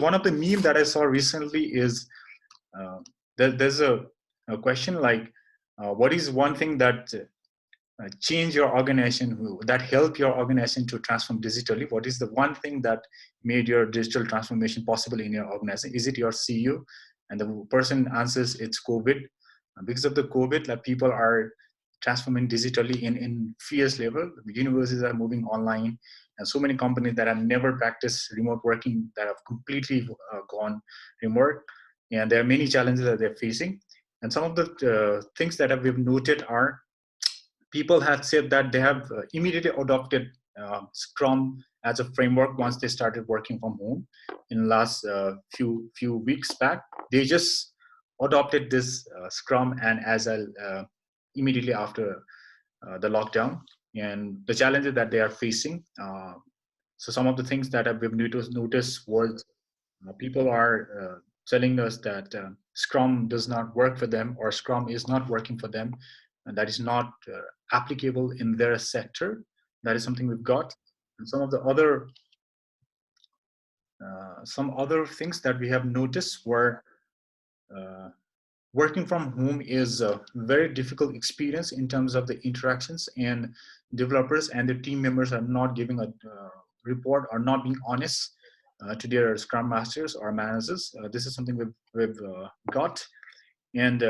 one of the meme that I saw recently is there's a question like, what is one thing that change your organization, that help your organization to transform digitally? What is the one thing that made your digital transformation possible in your organization? Is it your CEO? And the person answers it's COVID. Because of the COVID, like, people are transforming digitally in fierce level. Universities are moving online, and so many companies that have never practiced remote working that have completely gone remote. And there are many challenges that they're facing. And some of the things that we've noted are, people have said that they have immediately adopted Scrum as a framework once they started working from home. In the last few weeks back, they just adopted this Scrum and Agile immediately after the lockdown, and the challenges that they are facing. So some of the things that we've noticed was people are telling us that Scrum does not work for them, or Scrum is not working for them, and that is not applicable in their sector. That is something we've got. And some of the other some other things that we have noticed were working from home is a very difficult experience in terms of the interactions, and developers and their team members are not giving a report, or not being honest to their Scrum Masters or managers. This is something we've got. And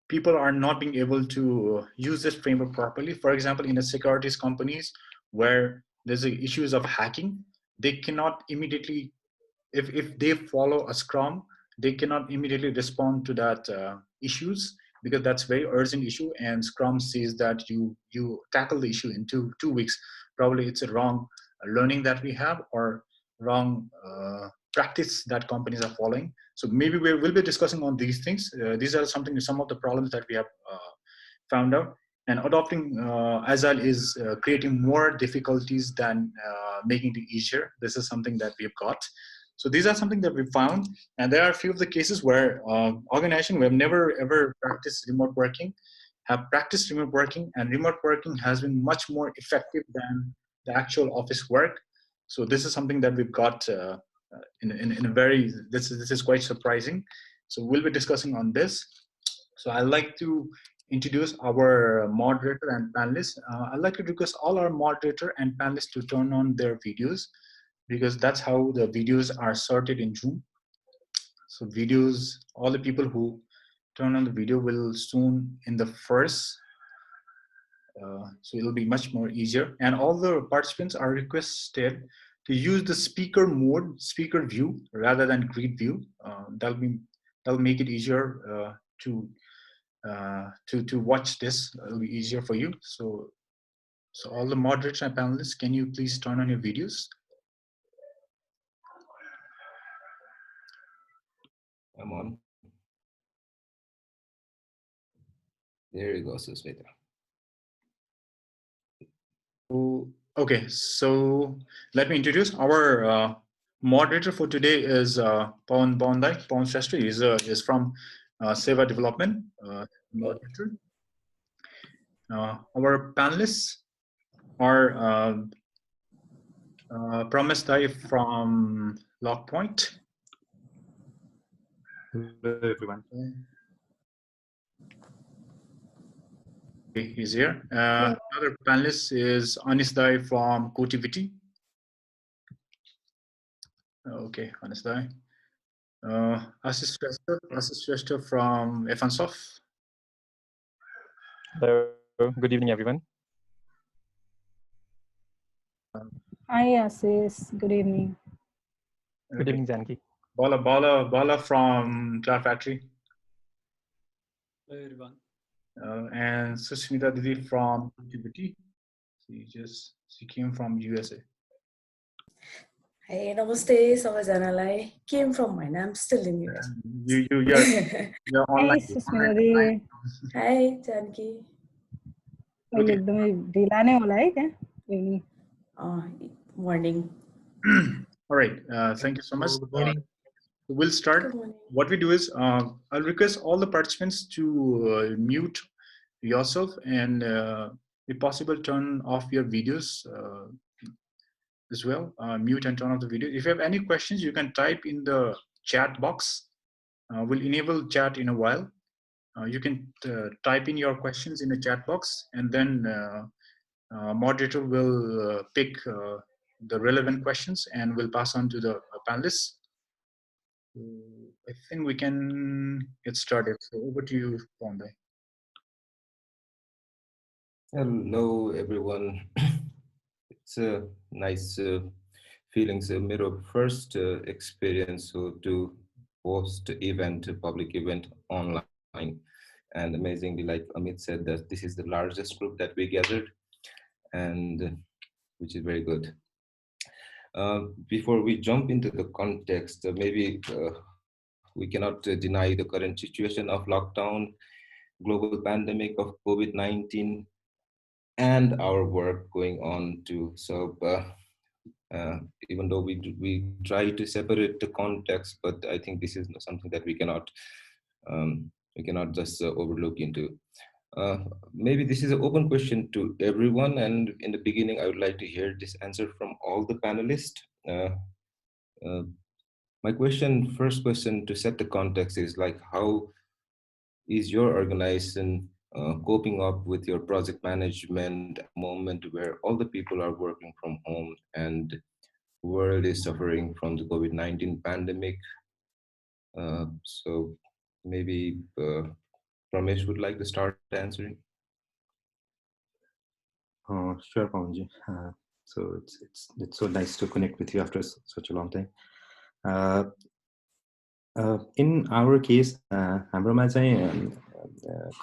people are not being able to use this framework properly. For example, in the securities companies where there's issues of hacking, they cannot immediately, if they follow a Scrum, they cannot immediately respond to that issues, because that's very urgent issue, and Scrum says that you tackle the issue in two weeks. Probably it's a wrong learning that we have, or wrong practice that companies are following. So maybe we'll be discussing on these things. These are some of the problems that we have found out. And adopting Agile is creating more difficulties than making it easier. This is something that we've got. So these are something that we found. And there are a few of the cases where organizations who have never ever practiced remote working have practiced remote working, and remote working has been much more effective than the actual office work. So this is something that we've got in a very, this is quite surprising. So we'll be discussing on this. So I'd like to introduce our moderator and panelists. I'd like to request all our moderator and panelists to turn on their videos, because that's how the videos are sorted in Zoom. So videos, all the people who turn on the video will soon in the first. So it'll be much more easier. And all the participants are requested to use the speaker mode, speaker view, rather than grid view. That'll make it easier to watch this. It'll be easier for you. So all the moderators and panelists, can you please turn on your videos? I'm on. There you go, Sushmita. Okay, so let me introduce our moderator for today is Pawan Shrestha is from Seva Development moderator. Our panelists are Pramesh from LogPoint. Hello, everyone. He's here. Another panelist is Anish from Cotiviti. Okay, Anish. Aashish Shrestha from F1soft. Hello, good evening, everyone. Hi, Aashish. Good evening. Good evening, Janki. Bala from CloudFactory. Hello, everyone. And Sushmita Didi from Cotiviti. She came from USA. Hey, namaste, सबैजनालाई. Came from mine. I'm still in US. You're online. Hi, Sushmita. Hi, Janki. अहिले एकदमै ढिला नै होला है क्या evening Morning. All right. Thank you so much. Good morning. We'll start. What we do is I'll request all the participants to mute yourself and if possible turn off your videos as well. Mute and turn off the video. If you have any questions, you can type in the chat box. We'll enable chat in a while. You can type in your questions in the chat box, and then moderator will pick the relevant questions and will pass on to the panelists. I think we can get started. So over to you, Pawan. Hello, everyone. It's a nice feeling. So, mirror first experience to host event, a public event online, and amazingly, like Amit said, that this is the largest group that we gathered, and which is very good. Before we jump into the context, maybe we cannot deny the current situation of lockdown, global pandemic of COVID-19, and our work going on too. So even though we try to separate the context, but I think this is something that we cannot just overlook into. Maybe this is an open question to everyone, and in the beginning, I would like to hear this answer from all the panelists. My first question to set the context is like, how is your organization coping up with your project management at a moment where all the people are working from home and the world is suffering from the COVID-19 pandemic? So maybe Pramesh would like to start answering. Sure, Pawanji. So it's so nice to connect with you after such a long time. In our case,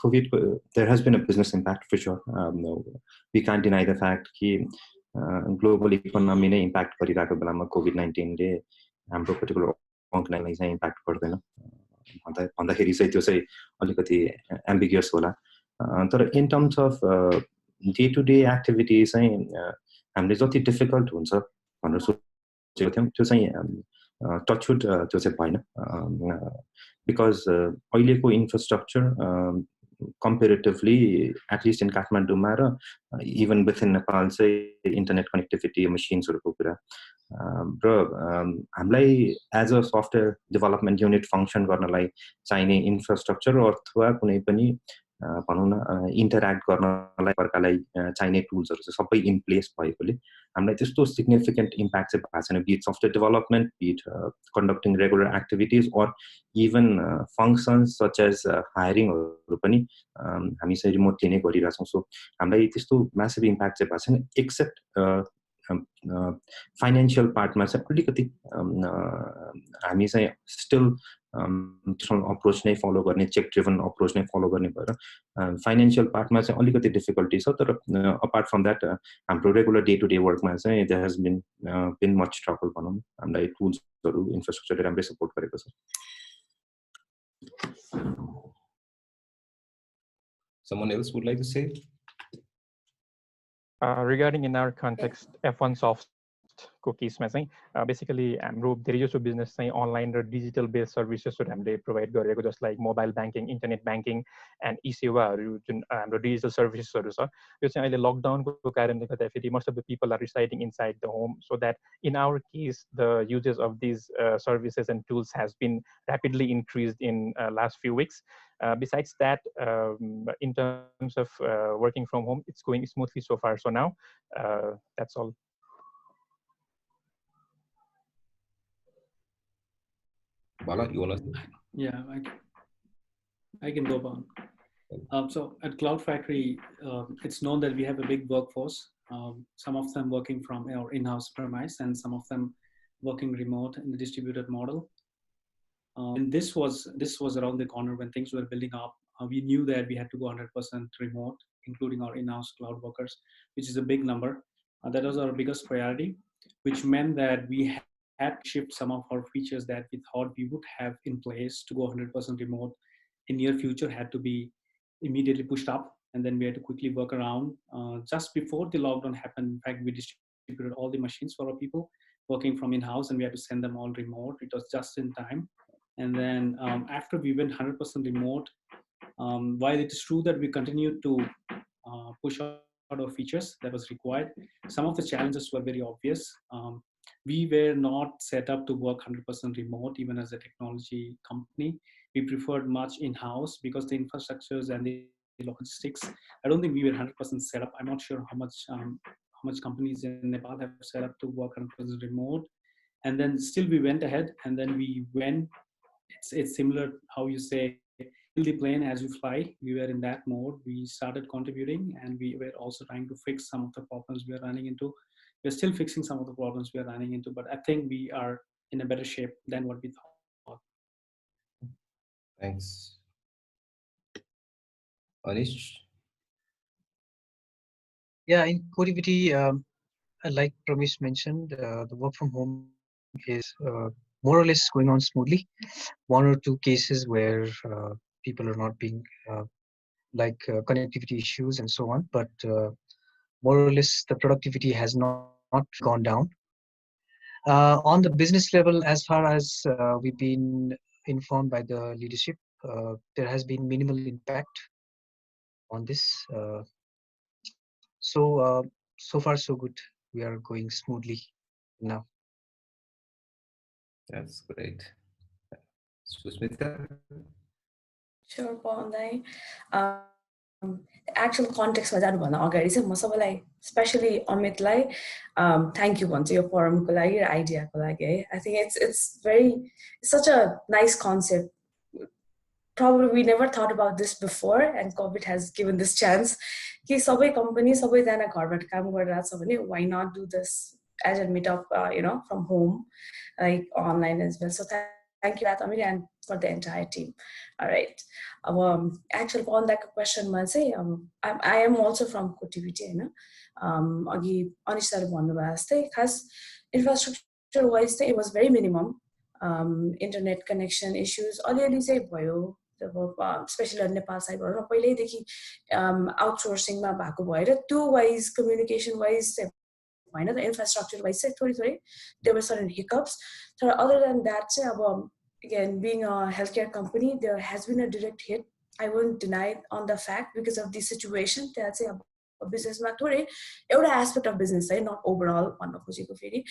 COVID, there has been a business impact for sure. We can't deny the fact that global economy ne impact गरिरहेको बेलामा COVID-19 ले हाम्रो particular organization impact गर्दैन भन्दाखेरि चाहिँ त्यो चाहिँ अलिकति ambiguous होला. तर in terms of day-to-day activities चाहिँ हामीले जति difficult हुन्छ भनेर सोचेको थियौं त्यो चाहिँ touchwood त्यो चाहिँ भएन because अहिलेको infrastructure comparatively, at least in Kathmandu raw even within Nepal चाहिँ internet connectivity machines हरुको कुरा र हामीलाई as a software development unit function गर्नलाई चाहिने infrastructure अथवा कुनै पनि भनौं न interact गर्नलाई अर्कालाई चाहिने tools हरु चाहिँ सबै in place भएकोले हामीलाई त्यस्तो significant impact चाहिँ भएको छैन, be it software development, be it conducting regular activities, or even functions such as hiring हरु पनि हामी चाहिँ remotely नै गरिरहेछौं. So हामीलाई त्यस्तो massive impact चाहिँ भएको छैन, except financial part मा चाहिँ अलिकति हामी चाहिँ still approach नै follow गर्ने, check driven approach नै follow गर्ने भएर financial part मा चाहिँ अलिकति difficulty छ. तर apart from that हाम्रो regular day to day work मा चाहिँ there has been much struggle भनौं. हामीलाई tools हरु infrastructure ले राम्रै support गरेको छ. Someone else would like to say? Regarding in our context, F1 soft cookies मा चाहिँ basically हाम्रो धेरै जसो business चाहिँ online र digital based services हरु हामीले provide गरेको, just like mobile banking, internet banking and e-Seva हरु जुन हाम्रो digital services हरु छ. यो चाहिँ अहिले lockdown को कारणले गर्दाखेरि most of the people are residing inside the home, so that in our case the uses of these services and tools has been rapidly increased in last few weeks. Besides that, in terms of working from home, it's going smoothly so far. So now, that's all. Bala, you want to? Yeah, I can go on. So at CloudFactory, it's known that we have a big workforce. Some of them working from our in-house premise, and some of them working remote in the distributed model. And this was around the corner when things were building up. We knew that we had to go 100% remote, including our in-house cloud workers, which is a big number. That was our biggest priority, which meant that we had to shift some of our features that we thought we would have in place to go 100% remote in near future had to be immediately pushed up. And then we had to quickly work around. Just before the lockdown happened, in fact, we distributed all the machines for our people working from in-house, and we had to send them all remote. It was just in time. And then after we went 100% remote, while it is true that we continued to push of features that was required. Some of the challenges were very obvious. We were not set up to work 100% remote, even as a technology company. We preferred much in-house because the infrastructures and the logistics, I don't think we were 100% set up. I'm not sure how much companies in Nepal have set up to work 100% remote. And then still we went ahead, and then we went, it's similar how you say, build the plane as you fly. We were in that mode. We started contributing, and we were also trying to fix some of the problems we are running into. We're still fixing some of the problems we are running into, but I think we are in a better shape than what we thought. Thanks. Anish? Yeah, in Cotiviti, like Pramesh mentioned, the work from home is more or less going on smoothly. One or two cases where people are not being like connectivity issues and so on, but more or less the productivity has not gone down. On the business level, as far as we've been informed by the leadership, there has been minimal impact on this. So far so good. We are going smoothly now. That's great. Sushmita? Sure, Paudel. Actual context ma जानुभन्दा अगाडि चाहिँ म सबैलाई specially अमितलाई thank you भन्छु यो फोरमको लागि र आइडियाको लागि है. I think it's such a nice concept. Probably we never thought about this before, and COVID has given this chance. कि सबै कम्पनी सबैजना घरबाट काम गरिरहेछ भने why not do this as a meetup, from home, like online as well. So thank you, Amit, and for the entire team. All right. Actually, on that question, I am also from Cotiviti. Agi Anish sir भन्नुभयो खास infrastructure wise it was very minimum. Internet connection issues अलिअलि चाहिँ भयो. Especially on Nepal side, पहिल्यैदेखि outsourcing मा भएको भएर त्यो wise communication wise the infrastructure wise थोरै there were certain hiccups. So other than that, again, being a healthcare company, there has been a direct hit. I won't deny on the fact because of the situation. That's a business ma thore एउटा aspect of business, not overall भन्न खोजेको फेरि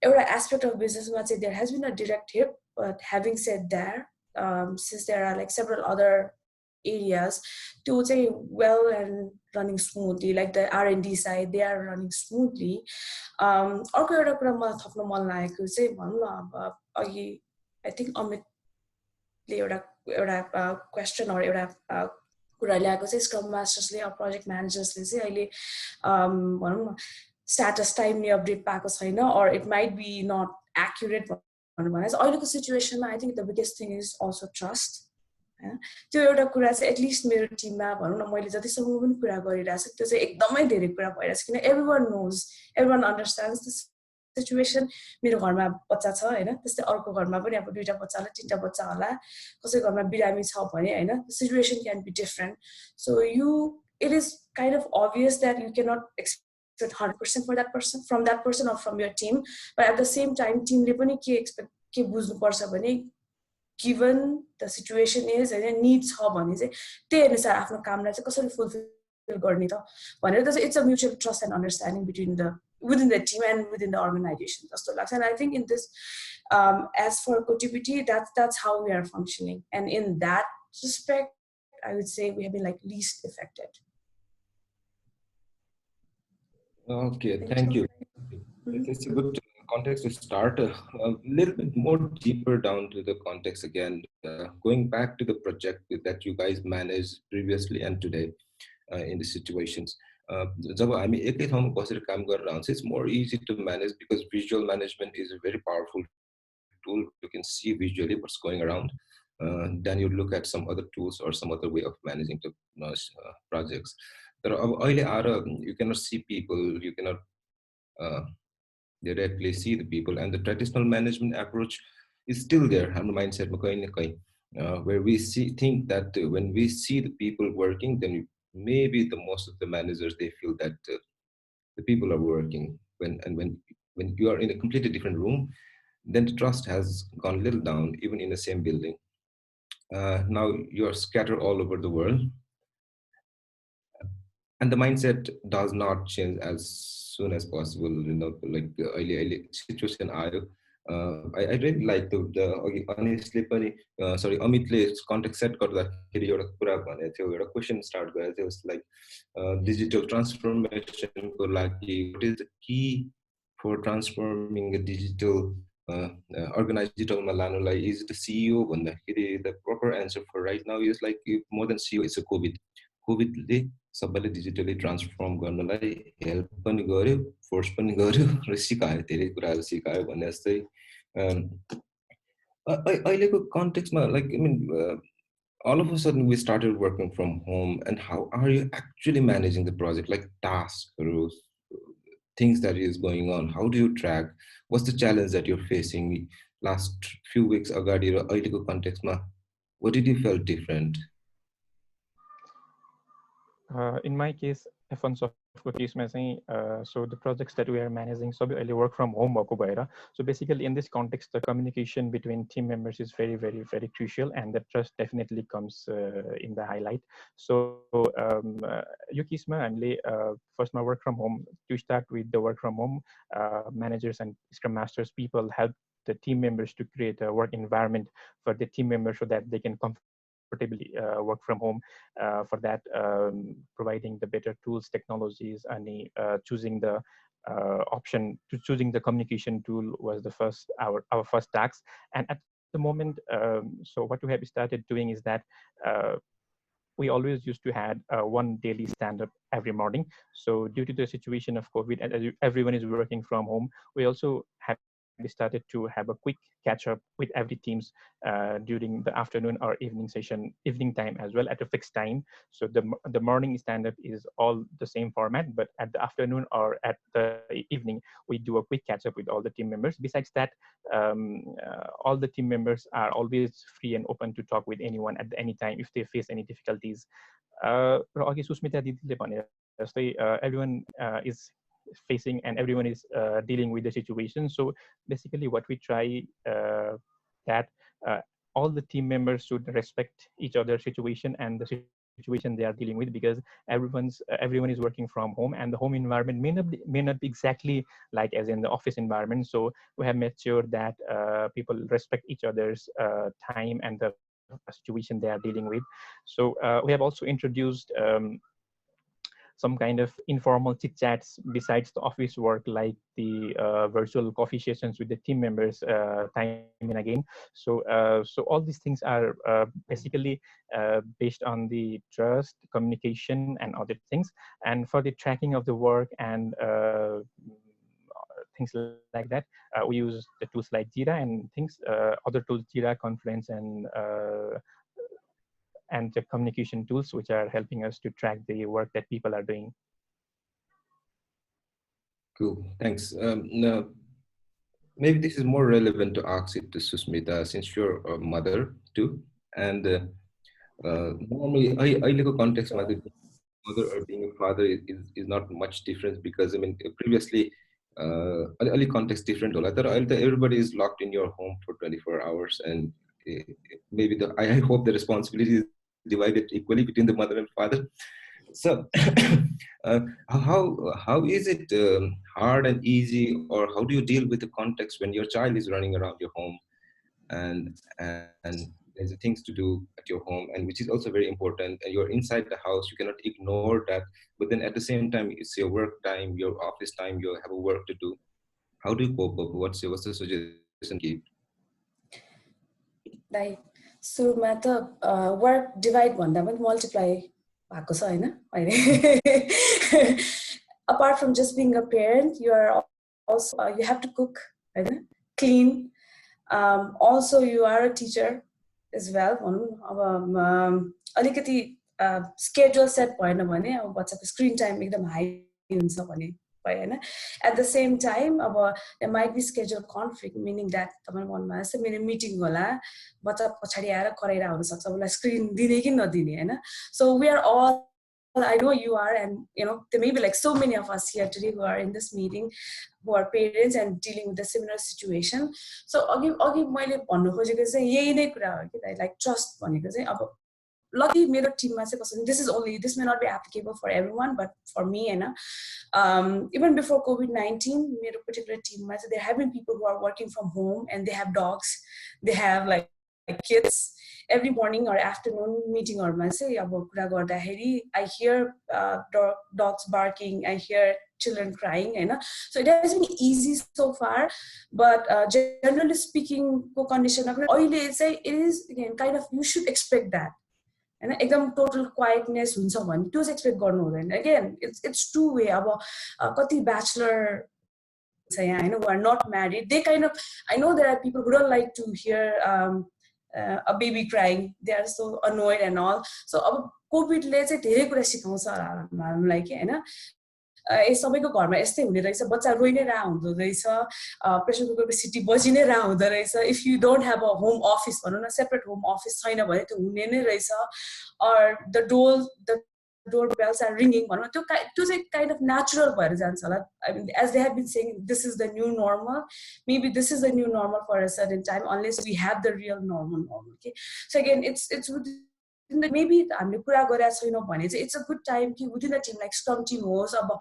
एउटा aspect of business ma there has been a direct hit. But having said that, since there are like several other areas to say well and running smoothly, like the R&D side, they are running smoothly. अर्को एउटा कुरा मलाई थप्न मन लागेको चाहिँ भन्नु अब अघि I think अमितले एउटा क्वेसन or एउटा कुरा ल्याएको चाहिँ स्क्रम मास्टर्सले अब प्रोजेक्ट म्यानेजर्सले चाहिँ अहिले भनौँ न स्ट्याटस टाइमली अपडेट पाएको छैन or it might be not accurate भन्नु अहिलेको सिचुएसनमा I think the biggest thing is also trust. त्यो एउटा कुरा चाहिँ एटलिस्ट मेरो टिममा भनौँ न मैले जतिसम्म पनि कुरा गरिरहेको छु त्यो चाहिँ एकदमै धेरै कुरा भइरहेछ किन everyone knows everyone understands the situation. मेरो घरमा बच्चा छ हैन, त्यस्तै अर्को घरमा पनि अब दुईटा बच्चा होला तीनटा बच्चा होला, कसै घरमा बिरामी छ भने हैन, the situation can be different. So it is kind of obvious that you cannot expect 100% for that person from that person or from your team, but at the same time टिमले पनि के बुझ्नु पर्छ भने given the situation is and needs छ भने चाहिँ त्यही अनुसार आफ्नो कामलाई चाहिँ कसरी फुलफिल गर्ने त भनेर चाहिँ it's a mutual trust and understanding within the team and within the organization जस्तो लाग्छ. And I think in this as for Cotiviti, that's how we are functioning, and in that respect I would say we have been like least affected. Okay, thank you. It's a good context to start. A little bit more deeper down to the context again, going back to the project that you guys managed previously and today in the situations. जब हामी एकै ठाउँमा बसेर काम गरेर हुन्छ, it's more easy to manage because visual management is a very powerful tool. You can see visually what's going around. Then you look at some other tools or some other way of managing the projects. You cannot see people, you cannot directly see the people, and the traditional management approach is still there. Mindset where we think that when we see the people working, then maybe the most of the managers, they feel that the people are working. When you are in a completely different room, then the trust has gone a little down, even in the same building. Now you are scattered all over the world. and the mindset does not change as soon as possible, like situation ayo. I really like the honestly pani sorry Amitले context set गर्दाखेरि एउटा कुरा भनेको थियो, एउटा question start गरेको थियो, it's like digital transformation को लागि what is the key for transforming a digital organizational मा लानुलाई, is the CEO भन्दाखेरि the proper answer for right now is like more than CEO, it's a COVID ले सबैले digitally transform गर्नलाई help पनि गर्यो, force पनि गर्यो र सिकायो, धेरै कुराहरू सिकायो भने जस्तै अहिलेको कन्टेक्स्टमा लाइक आई मिन all of a sudden we started working from home, and how are you actually managing the project, like tasks or things that is going on? How do you track? What's the challenge that you're facing last few weeks agadi र अहिलेको कन्टेक्स्टमा? What did you feel different? In my case, F1 software case, so the projects that we are managing, so I work from home. So basically, in this context, the communication between team members is very, very, very crucial, and the trust definitely comes in the highlight. So, first, my work from home. To start with the work from home, managers and Scrum Masters people help the team members to create a work environment for the team members so that they can comfortably work from home. For that, providing the better tools, technologies, and choosing the option to choosing the communication tool was the first our first task. And at the moment, so what we have started doing is that we always used to have one daily stand-up every morning. So due to the situation of COVID, and everyone is working from home, we also have started to have a quick catch-up with every teams during the afternoon or evening time as well, at a fixed time. So the morning stand-up is all the same format, but at the afternoon or at the evening, we do a quick catch-up with all the team members. Besides that, all the team members are always free and open to talk with anyone at any time if they face any difficulties. Sushmita didile bhane jastै everyone is facing and everyone is dealing with the situation. So basically what we try that all the team members should respect each other's situation and the situation they are dealing with, because everyone is working from home, and the home environment may not be exactly like as in the office environment. So we have made sure that people respect each other's time and the situation they are dealing with. So we have also introduced some kind of informal chit chats besides the office work, like the virtual coffee sessions with the team members time and again. So all these things are basically based on the trust, communication, and other things. And for the tracking of the work and things like that, we use the tools like Jira and things, other tools, Jira, Confluence, and the communication tools, which are helping us to track the work that people are doing. Cool, thanks. Now, maybe this is more relevant to ask it to Sushmita, since you're a mother too. And normally, I context mother or being a father is not much difference, because I mean previously, early context different. Everybody is locked in your home for 24 hours, and maybe I hope the responsibility is divided equally between the mother and father. So how is it hard and easy, or how do you deal with the context when your child is running around your home, and there's things to do at your home, and which is also very important, and you're inside the house, you cannot ignore that, but then at the same time it's your work time, your office time, you have a work to do. How do you cope up? What's the suggestion give? Like, so matter work divide one that multiply. Apart from just being a parent, you are also you have to cook, clean. Also, you are a teacher as well. Schedule set point what's up screen time make them high. At the same time, there might be schedule conflict, meaning that meeting screen. So we are all, I know you are, and there may be like so many of us here today who are in this meeting who are parents and dealing with a similar situation. So like trust. lucky मेरो टिममा चाहिँ कस्तो this may not be applicable for everyone, but for me even before COVID-19 मेरो particular team there have been people who are working from home and they have dogs, they have like kids. Every morning or afternoon meeting or I hear dogs barking, I hear children crying, so it has been easy so far, but generally speaking condition it is again kind of you should expect that. And एकदम total quietness हुन्छ भने त्यो expect गर्नु हुँदैन. Again it's two way. अब कति bachelor who are not married, they kind of, I know there are people who don't like to hear a baby crying, they are so annoyed and all. So अब कोभिडले चाहिँ धेरै कुरा सिकाउँछ हामीलाई के हैन सबैको घरमा यस्तै हुने रहेछ, बच्चा रोइ नै रहा हुँदो रहेछ, प्रेसर कुकरको सिटी बजि नै रहा हुँदो रहेछ. If you don't have a home office भनौँ न, सेपरेट होम अफिस छैन भने त्यो हुने नै रहेछ. Or the door bells are ringing भनौँ न, त्यो चाहिँ kind of natural भएर जान्छ होला. I mean, as they have been saying, this is the new normal. Maybe this is the new normal for a certain time, unless we have the real normal. Okay, so again, it's maybe हामीले कुरा गरेका छैनौँ भने चाहिँ it's a good time कि within the team like Scrum team होस्, अब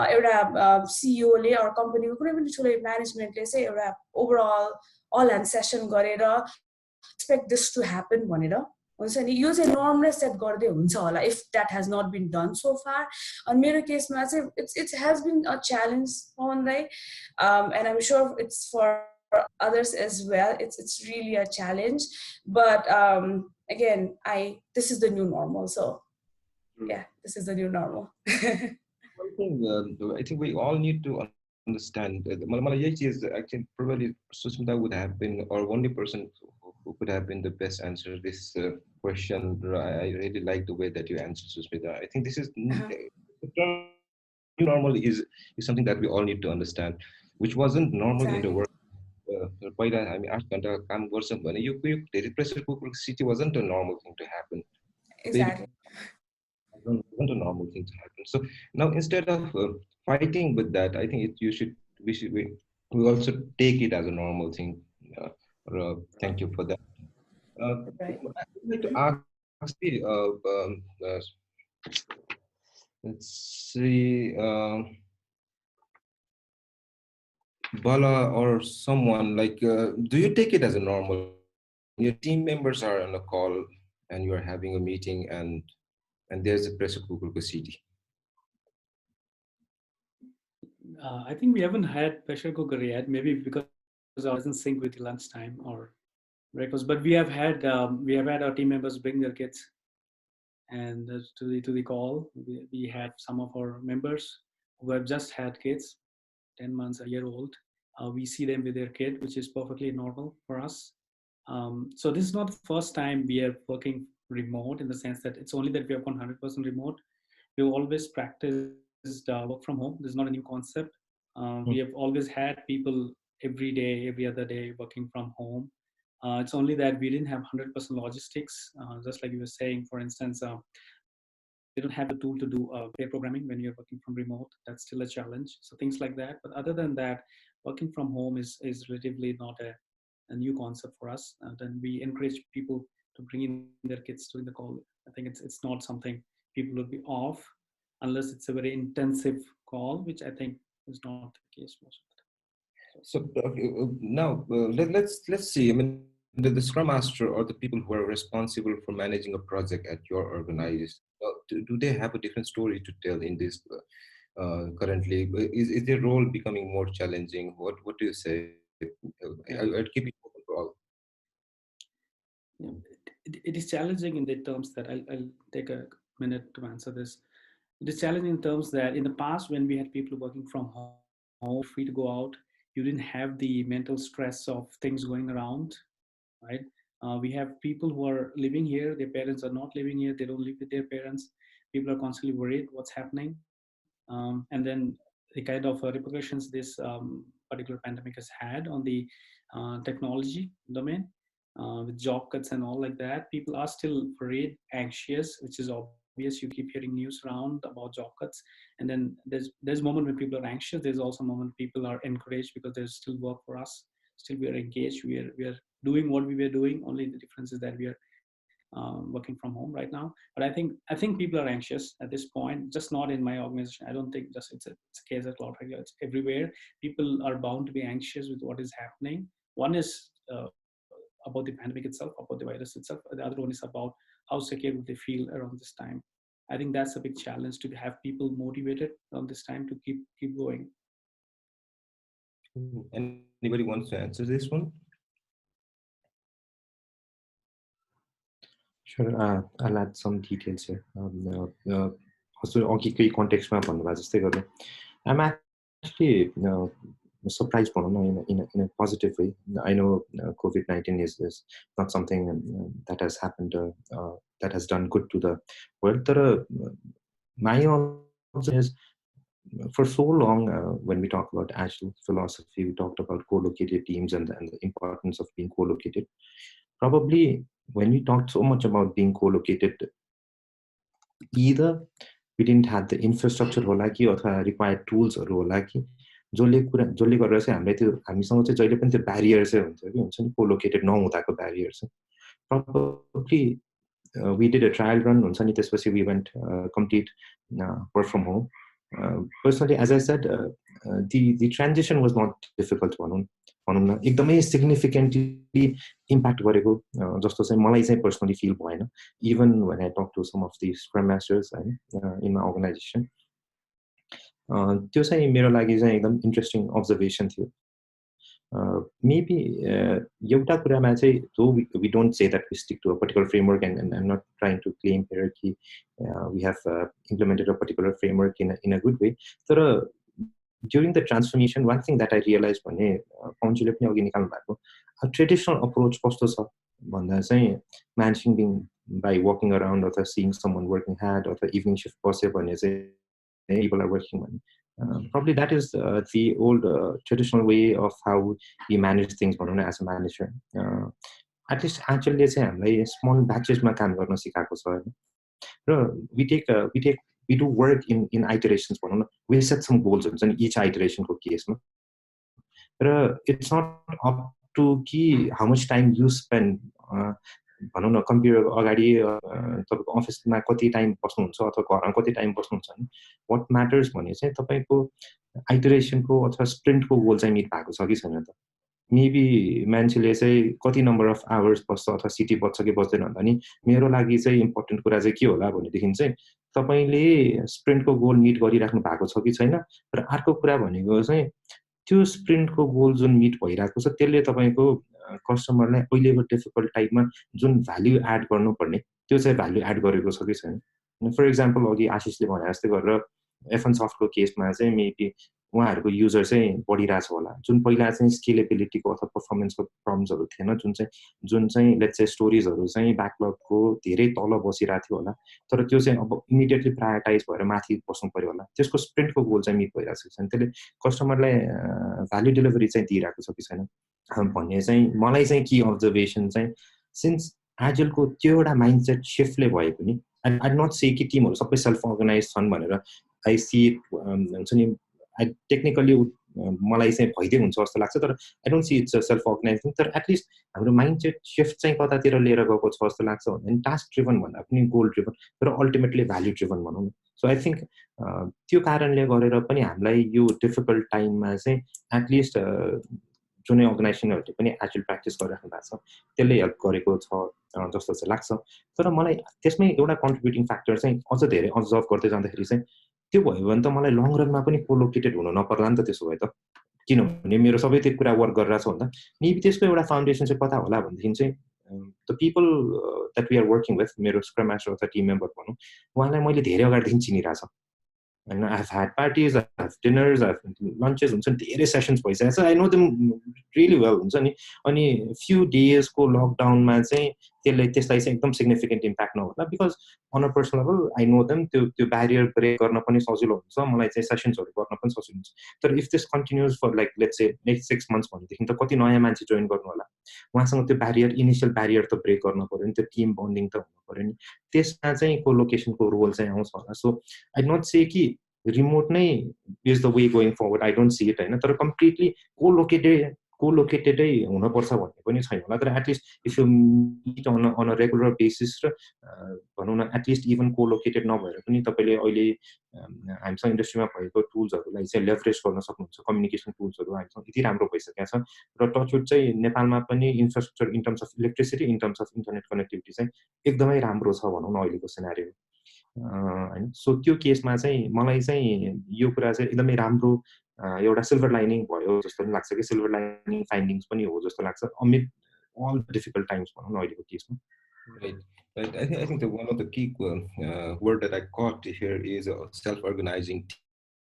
एउटा CEO ले or कम्पनीको कुनै पनि ठुलो म्यानेजमेन्टले चाहिँ एउटा overall all hand session गरेर expect this to happen भनेर हुन्छ नि, यो चाहिँ नर्मल सेट गर्दै हुन्छ होला if that has not been done so far. अनि मेरो केसमा चाहिँ it has been a challenge on right, and I'm sure it's for others as well. It's really a challenge, but again, this is the new normal. So yeah, this is the new normal. One thing I think we all need to understand, Malayachi is actually probably Sushmita would have been, or only person who could have been the best answer this question. I really like the way that you answered, Sushmita. I think this is new normal is something that we all need to understand, which wasn't normal in the world. पहिला हामी 8 घण्टा काम गर्छौं भने यो धेरै pressure cooker city wasn't a normal thing to happen. Exactly. Wasn't a normal thing to happen. So now instead of fighting with that, I think we also take it as a normal thing. Thank you for that. Right. I'd like to ask let's see, Bala or someone like, do you take it as a normal? Your team members are on a call and you are having a meeting and there's a pressure cooker city. I think we haven't had pressure cooker yet, maybe because it doesn't sync with lunchtime or breakfast. But we have had our team members bring their kids and to the call. We have some of our members who have just had kids, 10 months, a year old. We see them with their kid, which is perfectly normal for us. So this is not the first time we are working remote, in the sense that it's only that we have gone 100% remote. We've always practiced work from home. This is not a new concept. We have always had people every day, every other day working from home. It's only that we didn't have 100% logistics. Just like you were saying, for instance, we don't have the tool to do pair programming when you're working from remote. That's still a challenge. So things like that. But other than that, working from home is relatively not a new concept for us. Then we encourage people to bring in their kids during the call. I think it's not something people will be off unless it's a very intensive call, which I think is not the case most of the time. So now let's see. I mean, the Scrum Master or the people who are responsible for managing a project at your organization, do they have a different story to tell in this currently? Is their role becoming more challenging? What do you say? I'll keep it open for all. Yeah, it is challenging in the terms that I'll take a minute to answer this. It is challenging in terms that in the past, when we had people working from home, free to go out, you didn't have the mental stress of things going around, right? We have people who are living here, their parents are not living here, they don't live with their parents. People are constantly worried what's happening. And then the kind of repercussions this particular pandemic has had on the technology domain, with job cuts and all like that. People are still worried, anxious, which is obvious. You keep hearing news around about job cuts. And then there's a moment when people are anxious. There's also a moment people are encouraged because there's still work for us. Still we are engaged. We are doing what we were doing. Only the difference is that we are working from home right now. But I think people are anxious at this point, just not in my organization. I don't think just it's a case at CloudFactory. It's everywhere. People are bound to be anxious with what is happening. One is about the pandemic itself, about the virus itself. The other one is about how secure would they feel around this time. I think that's a big challenge, to have people motivated on this time to keep going. Anybody wants to answer this one? Sure, I'll add some details here. अघिकै कन्टेक्स्टमा भन्नुभएको जस्तै गर्नु, I'm actually surprised in a positive way. I know COVID-19 is not something that has happened, that has done good to the world. My observation is, for so long, when we talk about Agile philosophy, we talked about co-located teams and the importance of being co-located. Probably when we talked so much about being co-located, either we didn't have the infrastructure होला कि अथवा required tools होला कि जसले गरेर चाहिँ हामीलाई त्यो हामीसँग चाहिँ जहिले पनि त्यो ब्यारियर चाहिँ हुन्छ नि co-located नहुँदाको ब्यारियर चाहिँ probably we did a trial run हुन्छ नि त्यसपछि we went complete work from home. Personally, as I said, the transition was not difficult भनौँ न, एकदमै significantly impact गरेको जस्तो चाहिँ मलाई चाहिँ personally feel भएन. Even when I talk to some of the Scrum Masters in my organization, त्यो चाहिँ मेरो लागि चाहिँ एकदम interesting observation थियो. Maybe एउटा कुरामा चाहिँ, though we don't say that we stick to a particular framework, and I'm not trying to claim here कि we have implemented a particular framework in a good way. So during the transformation, one thing that I realized भने पौन्जीले पनि अघि निकाल्नु भएको, a traditional approach कस्तो छ भन्दा चाहिँ managing being by walking around or seeing someone working hard or evening shift बस्यो भने चाहिँ people are working भने probably that is the old traditional way of how we manage things भनौँ न as a manager. At least actually चाहिँ हामीलाई small batches मा काम गर्न सिकाएको छ हैन. र we do work in iterations भनौँ न. We set some goals हुन्छ नि each iteration को केसमा. र it's not up to कि how much time you spend भनौँ न कम्प्युटर अगाडि तपाईको अफिसमा कति टाइम बस्नुहुन्छ अथवा घरमा कति टाइम बस्नुहुन्छ नि. what matters भने चाहिँ तपाईको आइटरेसनको अथवा स्प्रिन्टको गोल चाहिँ मिट भएको छ कि छैन त. मेबी मान्छेले चाहिँ कति नम्बर अफ आवर्स बस्छ अथवा सिटी बस्छ कि बस्दैन भन्दा नि मेरो लागि चाहिँ इम्पोर्टेन्ट कुरा चाहिँ के होला भनेदेखि चाहिँ तपाईले स्प्रिन्टको गोल मिट गरिराख्नु भएको छ कि छैन. र अर्को कुरा भनेको चाहिँ त्यो स्प्रिन्टको गोल जुन मिट भइरहेको छ त्यसले तपाईको कस्टमरलाई अहिलेको डिफिकल्ट टाइममा जुन भ्याल्यु एड गर्नुपर्ने त्यो चाहिँ भ्याल्यु एड गरेको छ कि छैन. फर इक्जाम्पल अघि आशिषले भने जस्तै गरेर F1 सफ्टको केसमा चाहिँ मेबी उहाँहरूको युजर चाहिँ बढिरहेछ होला, जुन पहिला चाहिँ स्केलेबिलिटीको अथवा पर्फर्मेन्सको प्रब्लम्सहरू थिएन, जुन चाहिँ लेट्स से स्टोरिजहरू चाहिँ ब्याकलगको धेरै तल बसिरहेको थियो होला, तर त्यो चाहिँ अब इमिडिएटली प्रायोरिटाइज भएर माथि बस्नु पर्यो होला. त्यसको स्प्रिन्टको गोल चाहिँ मिट भइरहेको छ, त्यसले कस्टमरलाई भ्याल्यु डेलिभरी चाहिँ दिइरहेको छ कि छैन भन्ने चाहिँ मलाई चाहिँ के अब्जर्भेसन चाहिँ, सिन्स एजिलको त्यो एउटा माइन्डसेट सिफ्टले भए पनि आई नट से कि टिमहरू सबै सेल्फ अर्गनाइज छन् भनेर आई सी हुन्छ नि. आई टेक्निकली मलाई चाहिँ भइदियो हुन्छ जस्तो लाग्छ, तर I don't see it's self organising. तर एटलिस्ट हाम्रो माइन्डसेट सिफ्ट चाहिँ कतातिर लिएर गएको छ जस्तो लाग्छ भने टास्क ड्रिभन भन्दा पनि गोल ड्रिभन र अल्टिमेटली भ्याल्यु ड्रिभन भनौँ न. सो आई थिङ्क त्यो कारणले गरेर पनि हामीलाई यो डिफिकल्ट टाइममा चाहिँ एटलिस्ट जुनै अर्गनाइजेसनहरूले पनि एजिल प्र्याक्टिस गरिराख्नु भएको छ त्यसले हेल्प गरेको छ जस्तो चाहिँ लाग्छ. तर मलाई त्यसमै एउटा कन्ट्रिब्युटिङ फ्याक्टर चाहिँ अझ धेरै अब्जर्भ गर्दै जाँदाखेरि चाहिँ त्यो भयो भने त मलाई लङ रनमा पनि कोलोकेटेड हुन नपर्ला नि त. त्यसो भए त किनभने मेरो सबै त्यो कुरा वर्क गरिरहेको छ भन्दा मेबी त्यसको एउटा फाउन्डेसन चाहिँ कता होला भनेदेखि चाहिँ the people that we are working with, मेरो स्क्रम मास्टर अथवा टिम मेम्बर भनौँ, उहाँलाई मैले धेरै अगाडिदेखि चिनिरहेको छ होइन. I have had parties, I have dinners, I have lunches हुन्छ नि, धेरै सेसन्स भइसकेको छ. I know them really well हुन्छ नि. अनि फ्यु डेजको लकडाउनमा चाहिँ त्यसलाई चाहिँ एकदम सिग्निफिकेन्ट इम्प्याक्ट नहोला, because on a personal level I know them. त्यो ब्यारियर ब्रेक गर्न पनि सजिलो हुन्छ, मलाई चाहिँ सेसन्सहरू गर्न पनि सजिलो हुन्छ. तर if this continues for like let's say next 6 months भनेदेखि त कति नयाँ मान्छे जोइन गर्नु होला, उहाँसँग त्यो ब्यारियर इनिसियल ब्यारियर त ब्रेक गर्नु पऱ्यो नि, त्यो टिम बन्डिङ त हुनु पऱ्यो नि. त्यसमा चाहिँ कोलोकेसनको रोल चाहिँ आउँछ होला. सो आई नट से कि रिमोट नै is the way going forward, I don't see it होइन. तर कम्प्लिटली कोलोकेटेड कोलोकेटेडै हुनुपर्छ भन्ने पनि छैन होला तर एटलिस्ट इफ यु मिट अन अ रेगुलर बेसिस र भनौँ न एटलिस्ट इभन कोलोकेटेड नभएर पनि तपाईँले अहिले हामीसँग इन्डस्ट्रीमा भएको टुल्सहरूलाई चाहिँ लेभरेज गर्न सक्नुहुन्छ कम्युनिकेसन टुल्सहरू हामीसँग यति राम्रो भइसकेको छ र टचवुड चाहिँ नेपालमा पनि infrastructure in terms of electricity in terms of internet connectivity चाहिँ एकदमै राम्रो छ भनौँ न अहिलेको सिनारियो हैन सो त्यो केसमा चाहिँ मलाई चाहिँ यो कुरा चाहिँ एकदमै राम्रो एउटा सिल्भर लाइनिङ भयो जस्तो पनि लाग्छ कि सिल्भर लाइनिङ फाइन्डिङ्स पनि हो जस्तो लाग्छ अमिड अल डिफिकल्ट टाइम्स भनौँ न अहिलेको केसमा Right. I think that one of the key word that I caught here is a self-organizing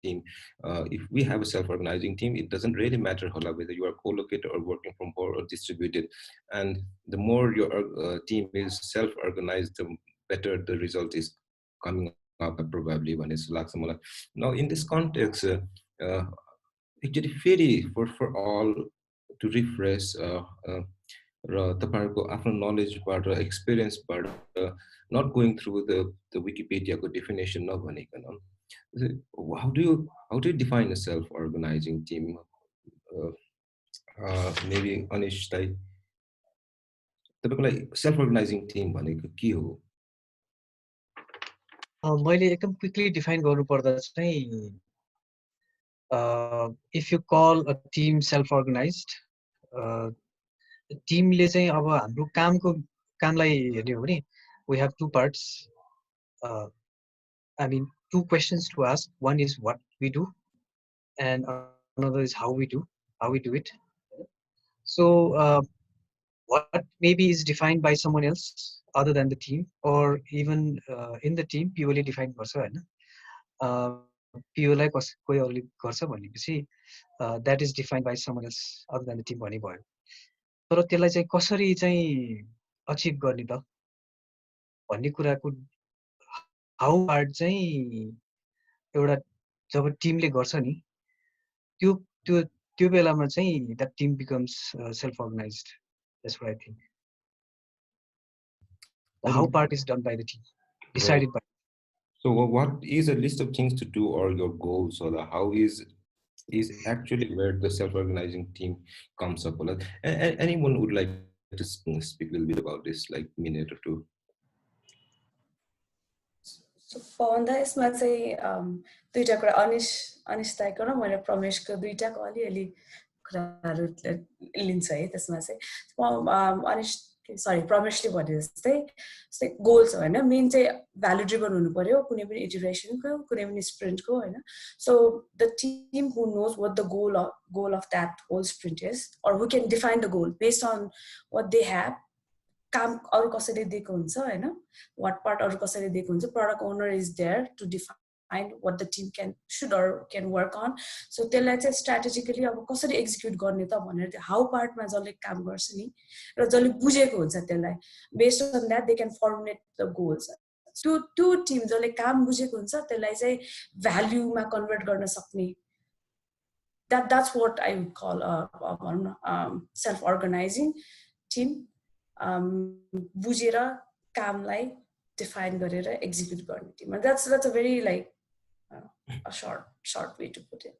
team. If we have a self-organizing team, it doesn't really matter whether you are co-located or working from home or distributed. And the more your team is self-organized, the better the result is coming up probably when it's Laksamala. Now, in this context, actually, fairly for all to refresh र तपाईहरुको आफ्नो नलेजबाट एक्सपिरियन्सबाट not going through the Wikipedia definition नभनिकन how do you define a self-organizing team? Maybe Anish tai तपाईको लागि self-organizing team भनेको के हो? मैले एकदम quickly define गर्नुपर्दा चाहिँ if you call a team self-organized टिमले चाहिँ अब हाम्रो कामलाई हेर्ने हो भने we have two parts. I mean, two questions to ask. One is what we do, and another is how we do it. So what maybe is defined by someone else other than the team, or even in the team purely defined गर्छ हैन purely कोही अरूले गर्छ भनेपछि that is defined by someone else other than the team भन्ने भयो तर त्यसलाई चाहिँ कसरी चाहिँ अचिभ गर्ने त भन्ने कुराको हाउ पार्ट चाहिँ एउटा जब टिमले गर्छ नि त्यो बेलामा चाहिँ that team becomes self-organized. That's what I think. The how part is done by the team, decided by. So what is a list of things to do or your goals, or the how is actually where the self-organizing team comes up. Anyone would like to speak a little bit about this, like minute or two? So Pawan यसमा चाहिँ दुईटा कुरा अनिश दाइको र मैले प्रमेशको दुईटाको अलिअलि कुराहरू लिन्छ है त्यसमा चाहिँ अनिश सरी प्रमेशले भने जस्तै गोल्स होइन मेन चाहिँ भ्यालु ड्रिभन हुनु पर्यो कुनै पनि इटरेसनको कुनै पनि स्प्रिन्टको होइन so the team who knows what the goal of that whole sprint is or who can define the goal based on what they have काम अरु कसैले दिएको हुन्छ हैन what part अरु कसैले दिएको हुन्छ product owner is there to define what the team should or can work on so त्यसलाई चाहिँ strategically अब कसरी एक्जिक्युट गर्ने त भनेर त्यो हाउ पार्टमा जसले काम गर्छ नि र जसले बुझेको हुन्छ त्यसलाई based on that they can formulate the goals त्यो टिम जसले काम बुझेको हुन्छ त्यसलाई चाहिँ भ्यालुमा कन्भर्ट गर्न सक्ने that's what I would call a self-organizing team. बुझेर कामलाई डिफाइन गरेर एक्जिक्युट गर्ने Tim that's a very like a short way to put it.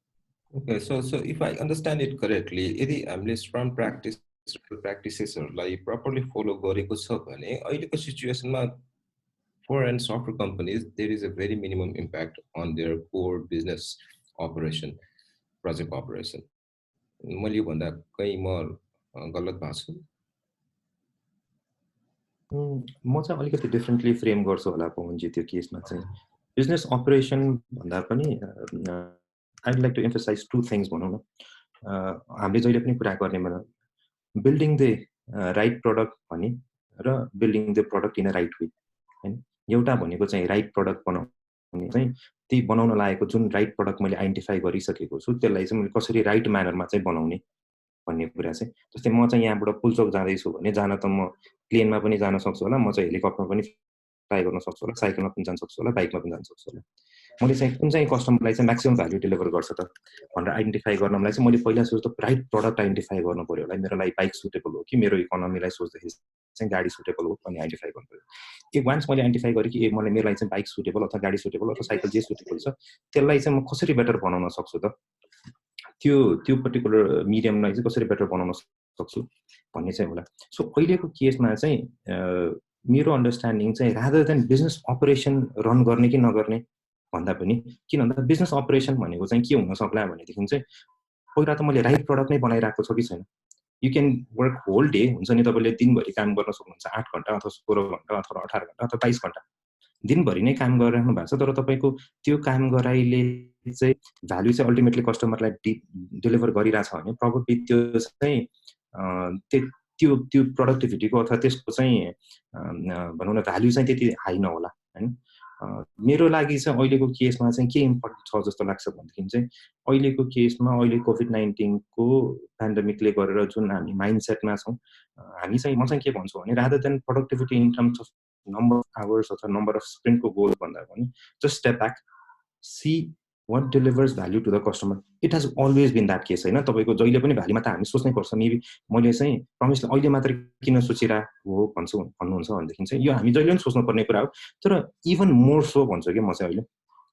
Okay, so if I understand it correctly, यदि हामीले Scrum practices properly follow गरेको छ भने अहिलेको सिचुएसनमा for and software companies there is a very minimum impact on their core business operation, project operation. मैले भन्दा कहीं म गलत भएको छु? म चाहिँ अलिकति डिफरेन्टली फ्रेम गर्छु होला पवनजी त्यो केसमा चाहिँ बिजनेस अपरेसन भन्दा पनि I would like to emphasize two things भनौँ न हामीले जहिले पनि कुरा गर्ने बेला बिल्डिङ द राइट प्रडक्ट भने र building the product in a right way हैन एउटा भनेको चाहिँ राइट प्रडक्ट बनाउने चाहिँ ती बनाउन लागेको जुन राइट प्रडक्ट मैले आइडेन्टिफाई गरिसकेको छु त्यसलाई चाहिँ मैले कसरी राइट म्यानरमा चाहिँ बनाउने भन्ने कुरा चाहिँ जस्तै म चाहिँ यहाँबाट पुलचोक जाँदैछु भने जान त म प्लेनमा पनि जान सक्छु होला म चाहिँ हेलिकप्टरमा पनि फ्लाइ गर्न सक्छु होला साइकलमा पनि जान सक्छु होला बाइकमा पनि जान सक्छु होला मैले चाहिँ कुन चाहिँ कस्टमरलाई चाहिँ म्याक्सिमम भ्यालु डेलिभर गर्छ त भनेर आइडेन्टिफाई गर्नलाई चाहिँ मैले पहिला सोच्दा राइट प्रडक्ट आइडेन्टिफाई गर्नु पर्यो होला मेरो लागि बाइक सुटेबल हो कि मेरो इकोनोमीलाई सोच्दाखेरि चाहिँ गाडी सुटेबल हो भन्ने आइडेन्टिफाई गर्नु पर्यो वान्स मैले आइडेन्टिफाई गरेँ कि मलाई मेरो लागि चाहिँ बाइक सुटेबल अथवा गाडी सुटेबल अथवा साइकल जे सुटेबल छ त्यसलाई चाहिँ म कसरी बेटर बनाउन सक्छु त त्यो पर्टिकुलर मिडियमलाई चाहिँ कसरी बेटर बनाउन सक्छु भन्ने चाहिँ होला। सो अहिलेको केसमा चाहिँ मेरो अन्डरस्ट्यान्डिङ चाहिँ rather than business operation run गर्ने कि नगर्ने भन्दा पनि, किन भन्दा बिजनेस अपरेसन भनेको चाहिँ के हुन सक्ला भनेदेखि चाहिँ पहिला त मैले राइट प्रडक्ट नै बनाइरहेको छु कि छैन। यु क्यान वर्क होल डे, हुन्छ नि, तपाईँले दिनभरि काम गर्न सक्नुहुन्छ, 8 घन्टा अथवा 16 घन्टा अथवा 18 घन्टा अथवा 22 घन्टा दिनभरि नै काम गरिराख्नु भएको छ, तर तपाईँको त्यो काम गराइले चाहिँ भ्याल्यु चाहिँ अल्टिमेटली कस्टमरलाई डेलिभर गरिरहेछ भने प्रोबब्ली त्यो चाहिँ त्यो प्रोडक्टिभिटीको अथवा त्यसको चाहिँ भनौँ न भ्याल्यु चाहिँ त्यति हाई नहोला हैन। मेरो लागि चाहिँ अहिलेको केसमा चाहिँ के इम्पोर्टेन्ट छ जस्तो लाग्छ भनेदेखि चाहिँ अहिलेको केसमा अहिले कोभिड-19 को पेन्डेमिकले गरेर जुन हामी माइन्डसेटमा छौँ, हामी चाहिँ म चाहिँ के भन्छु भने rather than productivity in terms of number of hours अथवा नम्बर अफ स्प्रिन्टको गोल भन्दा पनि just step back, see what delivers value to the customer. It has always been that case हैन। तपाईको जहिले पनि भ्याल्युमा त हामी सोच्नै पर्छ। मेबी मैले चाहिँ प्रमेशले अहिले मात्र किन सोचिरहेको हो भन्नुहुन्छ भनेदेखि चाहिँ यो हामी जहिले पनि सोच्नु पर्ने कुरा हो, तर इभन मोर सो भन्छु कि म चाहिँ अहिले,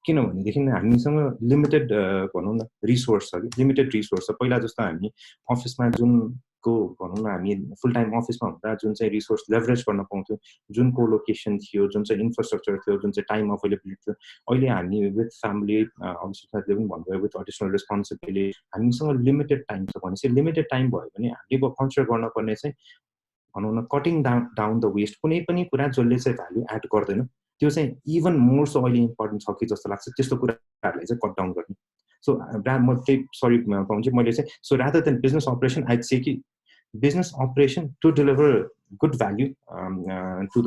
किनभनेदेखि हामीसँग लिमिटेड भनौँ न रिसोर्स छ कि, लिमिटेड रिसोर्स छ। पहिला जस्तो हामी अफिसमा जुनको भनौँ न हामी फुल टाइम अफिसमा हुँदा जुन चाहिँ रिसोर्स लेभरेज गर्न पाउँथ्यो, जुन को लोकेसन थियो, जुन चाहिँ इन्फ्रास्ट्रक्चर थियो, जुन चाहिँ टाइम अभाइलेबिलिटी थियो, अहिले हामी विथ फ्यामिली अफिसले पनि भन्नुभयो विथ एडिसनल रेस्पोन्सिबिलिटी हामीसँग लिमिटेड टाइम छ भनेपछि लिमिटेड टाइम भयो भने हामीले कन्सिडर गर्नुपर्ने चाहिँ भनौँ न कटिङ डाउन द वेस्ट, कुनै पनि कुरा जसले चाहिँ भ्याल्यु एड गर्दैन त्यो चाहिँ इभन मोर सो अहिले इम्पोर्टेन्ट छ कि जस्तो लाग्छ, त्यस्तो कुराहरूलाई चाहिँ कट डाउन गर्ने। सो म त्यही सरी पाउँछु मैले चाहिँ, so rather than business operation I'd say कि business operation to deliver good value to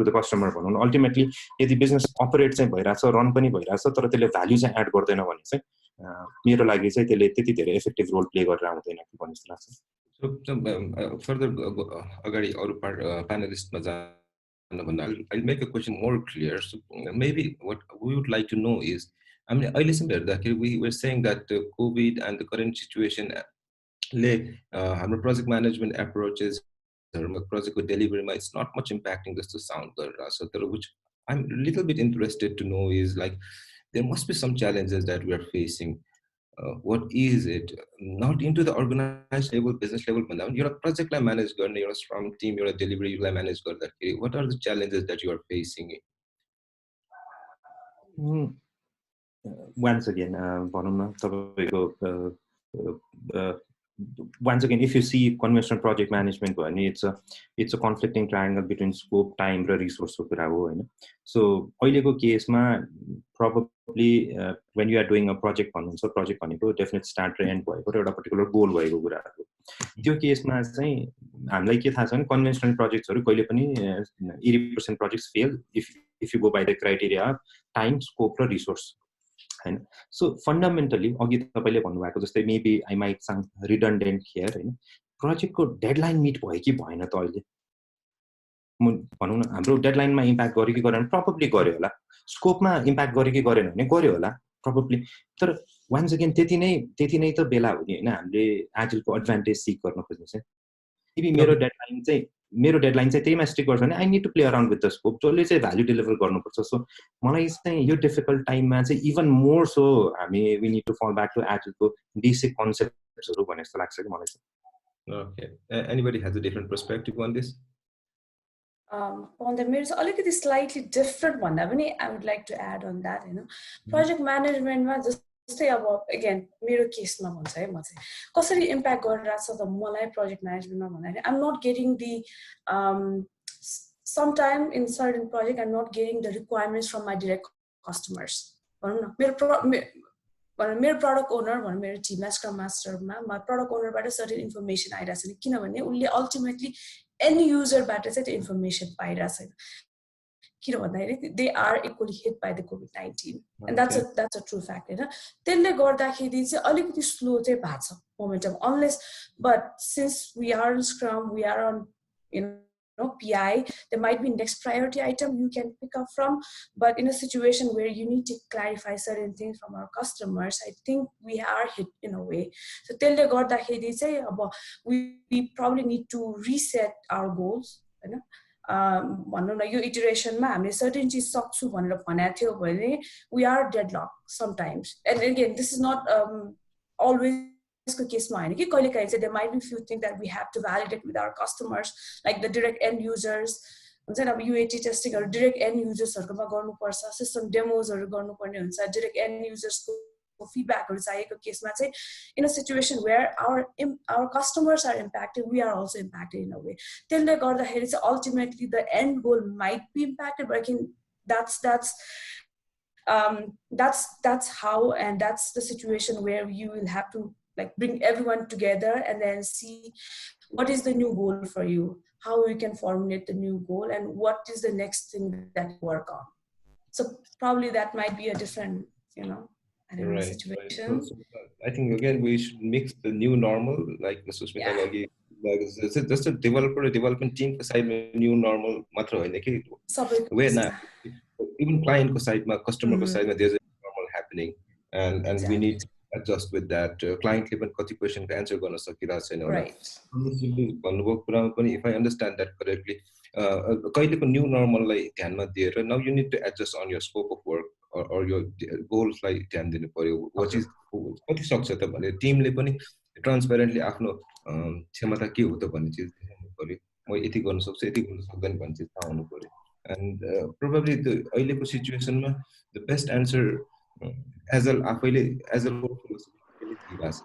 the customer भनौँ न। अल्टिमेटली यदि बिजनेस अपरेट चाहिँ भइरहेछ, रन पनि भइरहेछ, तर त्यसले भ्याल्यु चाहिँ एड गर्दैन भने चाहिँ मेरो लागि चाहिँ त्यसले त्यति धेरै इफेक्टिभ रोल प्ले गरेर आउँदैन कि भन्ने जस्तो लाग्छ। फर्दर अगाडि अरू प्यानलिस्टमा जानुभन्दा I'll make a question more clear. So maybe what we would like to know is, I mean, we were saying that COVID and the current situation our project management approaches, project delivery, it's not much impacting this to sound. So which I'm a little bit interested to know is like, there must be some challenges that we are facing. What is it? Not into the organized level, business level, but you're a project line managed, you're a Scrum team, you're a delivery line managed. What are the challenges that you are facing? Once again, once again, if you see conventional project management, it's a conflicting triangle between scope, time, and resource. So, अहिलेको केसमा probably when you are doing a project, project definite start and end भएको एउटा particular goal भएको कुरा हो। त्यो केसमा चाहिँ हामीलाई के थाहा छ भने conventional projectsहरु कहिले पनि 80% projects fail if you go by the criteria of time, scope raw resource। So fundamentally अघि तपाईले भन्नुभएको जस्तै maybe I might sound redundant here हैन, प्रोजेक्टको डेडलाइन मिट भयो कि भएन त अहिले भनौं न, हाम्रो डेडलाइनमा इम्प्याक्ट गर्यो कि गरेन, प्रोबब्ली गर्यो होला, स्कोपमा इम्प्याक्ट गर्यो कि गरेन भने गर्यो होला प्रोबब्ली, तर वन्स अगेन त्यति नै त बेला हो नि हैन हामीले एजिलको एडभान्टेज सिक गर्न खोज्ने चाहिँ। यदि मेरो डेडलाइन चाहिँ त्यहीमा स्टिक गर्छ भने I need to play around with the scope, जसले चाहिँ भ्याल्यु डेलिभर गर्नुपर्छ। सो मलाई चाहिँ यो डिफिकल्ट टाइममा चाहिँ इभन मोर सो हामी we need to fall back to एजिलको बेसिक कन्सेप्ट्सहरु भन्ने जस्तो लाग्छ कि मलाई चाहिँ। Okay, anybody has a different perspective on this? On the mirrors, a slightly different one. I would like to add on that. Project management, just say about again, mirror case ma bhancha hai ma chai kasari impact garira the malai project management ma bhanda I'm not getting the sometime in certain project I'm not getting the requirements from my direct customers. मेरो product owner भन्नु मेरो टिममा Scrum Master मा my product owner बाट certain information आइराछ नि, किनभने उले ultimately any user बाट चाहिँ त्यो information पाइराछ छैन, किन भन्दाखेरि they are equally hit by the COVID-19 and that's a true fact हैन। त्यसले गर्दाखेरि चाहिँ अलिकति स्लो चाहिँ भएको छ momentum, unless but since we are in Scrum, we are on PI, there might be next priority item you can pick up from, but in a situation where you need to clarify certain things from our customers, I think we are hit in a way. So त्यसले गर्दाखेरि चाहिँ अब we probably need to reset our goals हैन। भनौं न यो इटरेसनमा हामीले certain चीज सक्छु भनेर भनेको थियो भने we are deadlocked sometimes, and again this is not always को केसमा हैन कि कहिलेकाहीँ चाहिँ there might be few things that we have to validate with our customers, like the direct end users. हुन्छ नि, अब UAT टेस्टिङहरु direct end usersहरुकोमा गर्नुपर्छ, system डेमोजहरु गर्नुपर्ने हुन्छ, direct end usersको feedbackहरु चाहिएको केसमा चाहिँ in a situation where our customers are impacted, we are also impacted in a way. त्यसले गर्दाखेरि चाहिँ ultimately the end goal might be impacted, but I think that's how, and that's the situation where you will have to like bring everyone together and then see what is the new goal for you, how you can formulate the new goal, and what is the next thing that you work on. So probably that might be a different, you know, I don't know, situation. Right. So I think again we should mix the new normal, like the Sushmita lagi, like just a development team ko side mein new normal matra hoine ki where na even client ko side ma, customer ko side ma, there's a normal happening, and we need to adjust with that. Client le pani kati question ko answer garna sakira chaina होला. भन्नुभएको कुरामा पनि if I understand that correctly, कहिलेको new normal लाई ध्यानमा दिएर now you need to adjust on your scope of work or your goals लाई ध्यान दिनु पर्यो. What is कति सक्छ त भने टिमले पनि ट्रान्सपेरेन्टली आफ्नो क्षमता के हो त भन्ने चीज देखाउनु पर्यो. म यति गर्न सक्छु यति गर्न सक्दैन भन्ने चीज थाहा हुनु पर्यो. And probably the अहिलेको सिचुएसनमा the best answer Agile आफैले Agile को फिलोसफी दिइरहेछ.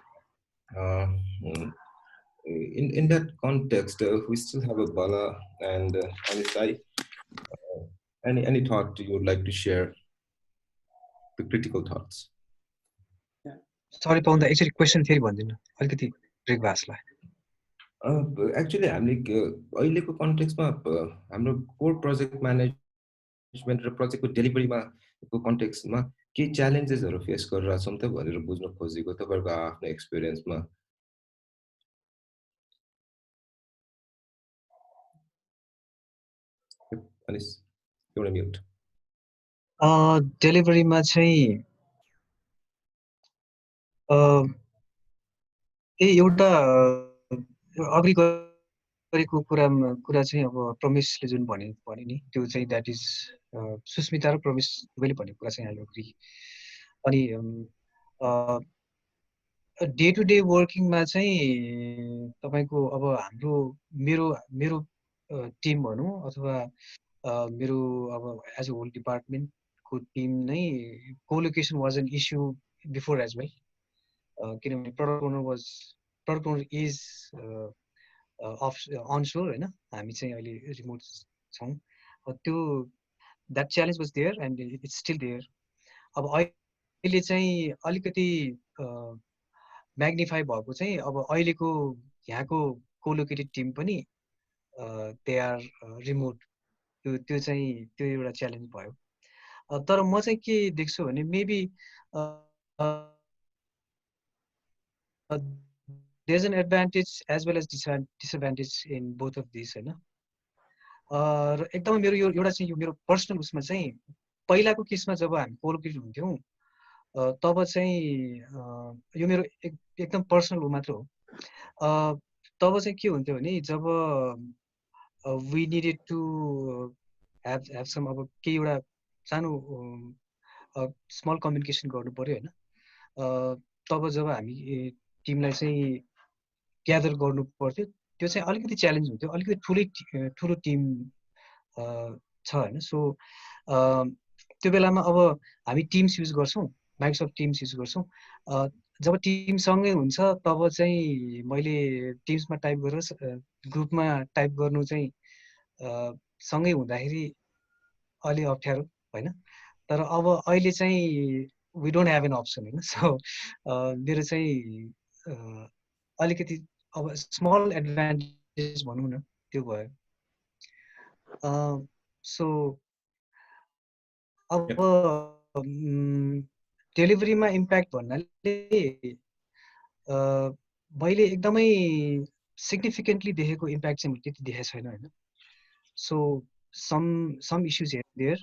In that context, we still have a Bala and Anish. Any thought you would like to share? The critical thoughts. Yeah. Sorry, Pawan, actually question फेरि भन्दिनु अलिकति break भासला. Actually, हामीले अहिलेको कन्टेक्स्टमा हाम्रो core project management र प्रोजेक्टको डेलिभरीमा को कन्टेक्स्टमा के च्यालेन्जेसहरु face गरिरहेका छौं त भनेर बुझ्न खोजेको तपाईहरुको आफ्नो एक्सपिरियन्समा. Anish, you want to mute? डेलिभरीमा चाहिँ एउटा अघि गरेको कुरा चाहिँ अब प्रमेशले जुन भने नि त्यो चाहिँ दैट इज सुस्मिता र प्रमेश दुवैले भनेको कुरा चाहिँ आई एग्री. अनि डे टु डे वर्किङमा चाहिँ तपाईको अब हाम्रो मेरो टिम भनौं अथवा मेरो अब एज अ होल डिपार्टमेन्ट को टिम नै colocation was an issue before as well. किनभने प्रडक्ट ओनर इज अनशोर हैन, हामी चाहिँ अहिले रिमोट छौं. त्यो that challenge was there and it's still there. अब अहिले चाहिँ अलिकति म्याग्निफाई भएको चाहिँ अब अहिलेको यहाँको कोलोकेटेड टिम पनि दे आर रिमोट. त्यो चाहिँ त्यो एउटा च्यालेन्ज भयो. तर म चाहिँ के देख्छु भने maybe there's an advantage as well as disadvantage in both of these हैन. र एकदमै मेरो यो एउटा चाहिँ यो मेरो पर्सनल उसमा चाहिँ पहिलाको केसमा जब हामी कोलोकेटेड हुन्थ्यौं तब चाहिँ यो मेरो एकदम पर्सनल हो मात्र हो. तब चाहिँ के हुन्थ्यो भने जब we needed to have some अब के एउटा सानो स्मल कम्युनिकेसन गर्नु पर्यो हैन. तब जब हामी टिमलाई चाहिँ ग्यादर गर्नु पर्थ्यो त्यो चाहिँ अलिकति च्यालेन्ज हुन्थ्यो. अलिकति ठुलो टिम छ हैन. सो त्यो बेलामा अब हामी टिम्स युज गर्छौं, माइक्रोसफ्ट टिम्स युज गर्छौं. जब टिम सँगै हुन्छ तब चाहिँ मैले टिम्समा टाइप गरेर ग्रुपमा टाइप गर्नु चाहिँ सँगै हुँदाखेरि अलि अप्ठ्यारो हैन. तर अब अहिले चाहिँ we don't have an option हैन. सो मेरो चाहिँ अलिकति अब स्मल एडभान्टेज भनौं न त्यो भयो. सो अब डेलिभरीमा इम्प्याक्ट भन्नाले मैले एकदमै सिग्निफिकेन्टली देखेको इम्प्याक्ट चाहिँ त्यति देखेको छैन हैन. सो some issues here there.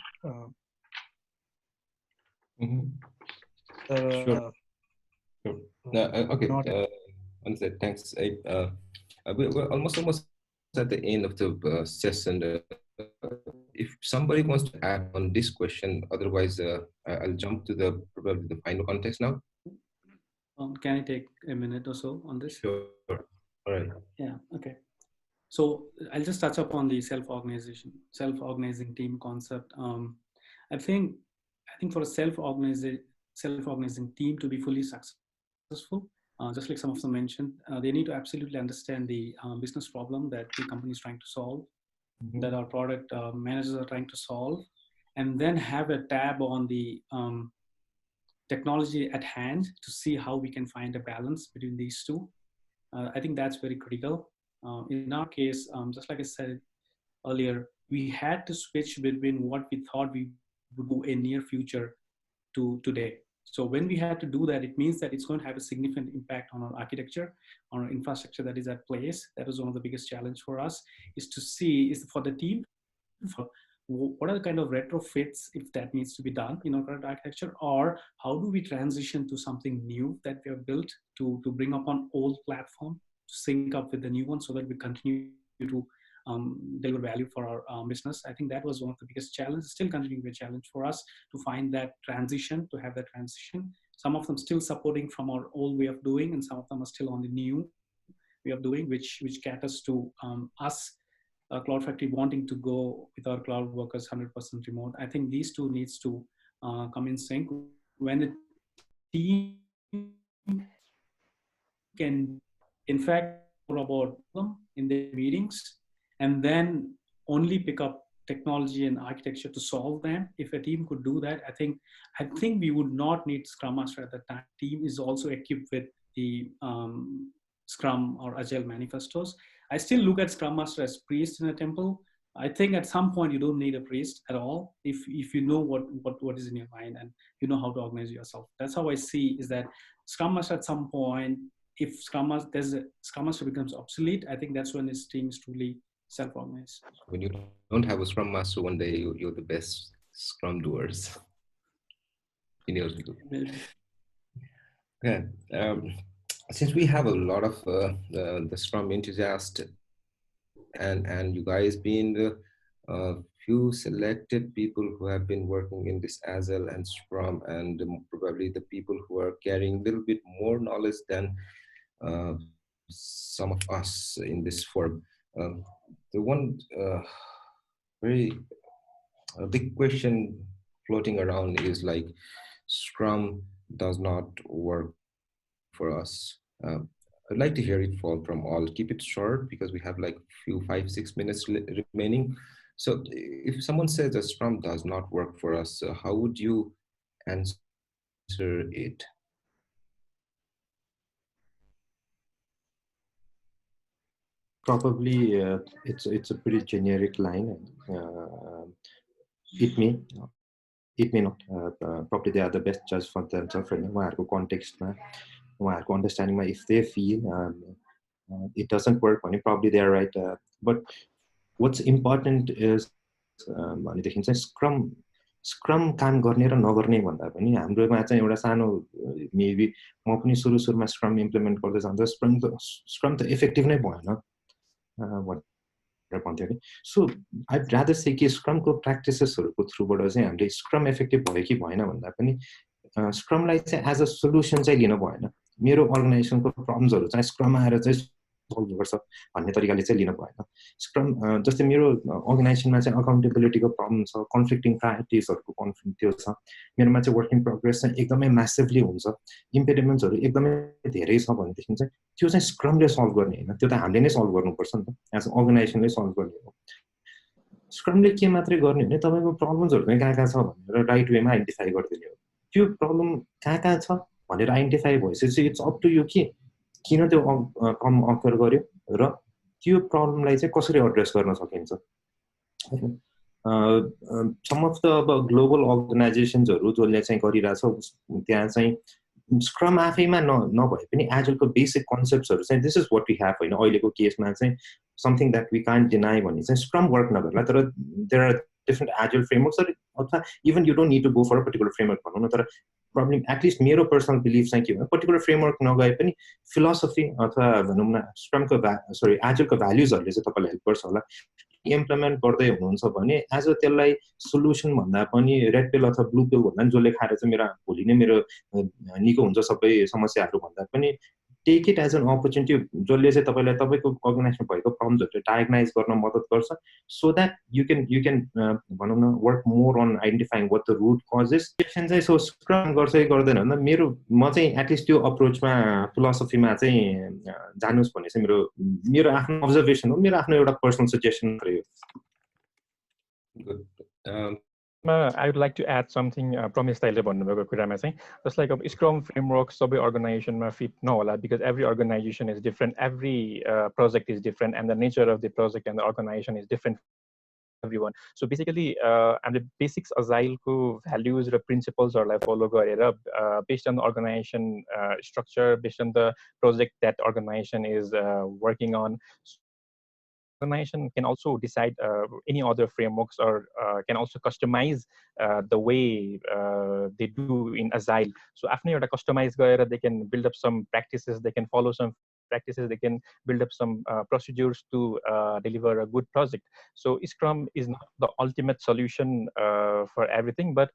Sure. Okay. Understood. Thanks. We're almost at the end of the session. If somebody wants to add on this question, otherwise I'll jump to probably the final context now. Can I take a minute or so on this? Sure. All right. Yeah, okay. So I'll just touch upon the self-organizing team concept. I think for a self-organizing team to be fully successful, just like some of them mentioned, they need to absolutely understand the business problem that the company is trying to solve, that our product managers are trying to solve, and then have a tab on the technology at hand to see how we can find a balance between these two. I think that's very critical. In our case, just like I said earlier, we had to switch between what we thought we would do in near future to today. So when we had to do that, it means that it's going to have a significant impact on our architecture, on our infrastructure that is at place. That was one of the biggest challenge for us, is to see, is for the team, for what are the kind of retrofits, if that needs to be done in our current architecture, or how do we transition to something new that we have built to bring up on old platform, to sync up with the new one so that we continue to deliver value for our business. I think that was one of the biggest challenges, still continuing to be a challenge for us to find that transition, to have that transition. Some of them still supporting from our old way of doing, and some of them are still on the new way of doing, which caters to us, CloudFactory, wanting to go with our cloud workers 100% remote. I think these two needs to come in sync. When the team can, in fact, more about them in their meetings, and then only pick up technology and architecture to solve them. If a team could do that, I think we would not need Scrum Master at that time. Team is also equipped with the Scrum or Agile manifestos. I still look at Scrum Master as priest in a temple. I think at some point you don't need a priest at all if you know what is in your mind and you know how to organize yourself. That's how I see, is that Scrum Master at some point, if Scrum Master becomes obsolete, I think that's when his team is truly self-organized. When you don't have a Scrum Master one day, you're the best Scrum doers in your group. Yeah. Since we have a lot of the Scrum enthusiasts, and you guys being the few selected people who have been working in this Agile and Scrum, and probably the people who are carrying a little bit more knowledge than some of us in this forum. The one very big question floating around is like, Scrum does not work for us. I'd like to hear it from all. Keep it short because we have like few 5-6 minutes remaining. So if someone says that Scrum does not work for us, how would you answer it? Probably it's a pretty generic line. It may not. Probably they are the best judge for themselves. उहाँहरूको कन्टेक्स्टमा, उहाँहरूको अन्डरस्ट्यान्डिङमा, if they feel it doesn't work, probably they are right. But what's important is भनेदेखि चाहिँ scrum काम गर्ने र नगर्ने भन्दा पनि हाम्रोमा चाहिँ एउटा सानो, मेबी म पनि सुरुमा स्क्रम इम्प्लिमेन्ट गर्दै जाँदा स्क्रम त इफेक्टिभ नै भएन भनेर भन्थ्यो नि. सो आइड रादर से कि स्क्रमको प्र्याक्टिसेसहरूको थ्रुबाट चाहिँ हामीले स्क्रम इफेक्टिभ भयो कि भएन भन्दा पनि स्क्रमलाई चाहिँ एज अ सोल्युसन चाहिँ लिनु भएन. मेरो अर्गनाइजेसनको प्रब्लम्सहरू चाहिँ स्क्रममा आएर चाहिँ सल्भ गर्छ भन्ने तरिकाले चाहिँ लिनु भएन. स्क्रम जस्तै मेरो अर्गनाइजेसनमा चाहिँ अकाउन्टेबिलिटीको प्रब्लम छ, कन्फ्लिक्टिङ प्रायोरिटिजहरूको कन्फ्लिक्ट त्यो छ, मेरोमा चाहिँ वर्किङ प्रोग्रेस चाहिँ एकदमै म्यासिभली हुन्छ, इम्पेडिमेन्ट्सहरू एकदमै धेरै छ भनेदेखि चाहिँ त्यो चाहिँ स्क्रमले सल्भ गर्ने होइन, त्यो त हामीले नै सल्भ गर्नुपर्छ नि त, एज अर्गनाइजेसनले सल्भ गर्ने हो. स्क्रमले के मात्रै गर्ने भने तपाईँको प्रब्लम्सहरू चाहिँ कहाँ छ भनेर राइट वेमा आइडेन्टिफाई गरिदिने हो. त्यो प्रब्लम कहाँ छ भनेर आइडेन्टिफाई भएपछि इट्स अप टु यु कि किन त्यो प्रब्लम अकर गर्यो र त्यो प्रब्लमलाई चाहिँ कसरी एड्रेस गर्न सकिन्छ. सम अफ द अब ग्लोबल अर्गनाइजेसन्सहरू जसले चाहिँ गरिरहेछ त्यहाँ चाहिँ स्क्रम आफैमा नभए पनि एजलको बेसिक कन्सेप्ट्सहरू चाहिँ this is what we have होइन. अहिलेको केसमा चाहिँ something that we can't deny भने चाहिँ स्क्रम वर्क नगर्ला, तर देयर आर डिफ्रेन्ट एजल फ्रेमवर्क्सहरू, अथवा even you don't need to go for a particular framework भनौँ न, तर प्रब्लम एटलिस्ट मेरो पर्सनल बिलिफ चाहिँ के हो, पर्टिकुलर फ्रेमवर्क नगए पनि फिलोसफी अथवा भनौँ न स्क्रमको एजलको भ्याल्युजहरूले चाहिँ तपाईँलाई हेल्प गर्छ होला. इम्प्लिमेन्ट गर्दै हुनुहुन्छ भने एज अ त्यसलाई सोल्युसन भन्दा पनि रेड पिल अथवा ब्लू पिल भन्दा जसले खाएर चाहिँ मेरो भोलि नै मेरो निको हुन्छ सबै समस्याहरू भन्दा पनि take it as an opportunity जसले चाहिँ तपाईँलाई तपाईँको अर्गनाइजेसनमा भएको प्रब्लम्सहरू डायग्नाइज गर्न मद्दत गर्छ सो द्याट यु क्यान भनौँ न work more on identifying what the root causes section चाहिँ सो स्क्रम गर्छ कि गर्दैन भन्दा म चाहिँ एटलिस्ट त्यो अप्रोचमा फिलोसफीमा चाहिँ जानुहोस् भन्ने चाहिँ मेरो आफ्नो अब्जर्भेसन हो मेरो आफ्नो एउटा पर्सनल सजेसन रह्यो I would like to add something. Pramesh taile भन्नुभएको कुरामा चाहिँ just like Scrum framework सबै organizationमा fit नहोला because every organization is different, every project is different, and the nature of the project and the organization is different for everyone. So basically, and the basics Agile को values र principles हरूलाई follow गरेर based on the organization structure, based on the project that organization is working on. Organization can also decide any other frameworks or can also customize the way they do in Agile. So after you customize, they can build up some practices, they can follow some practices, they can build up some procedures to deliver a good project. So Scrum is not the ultimate solution for everything, but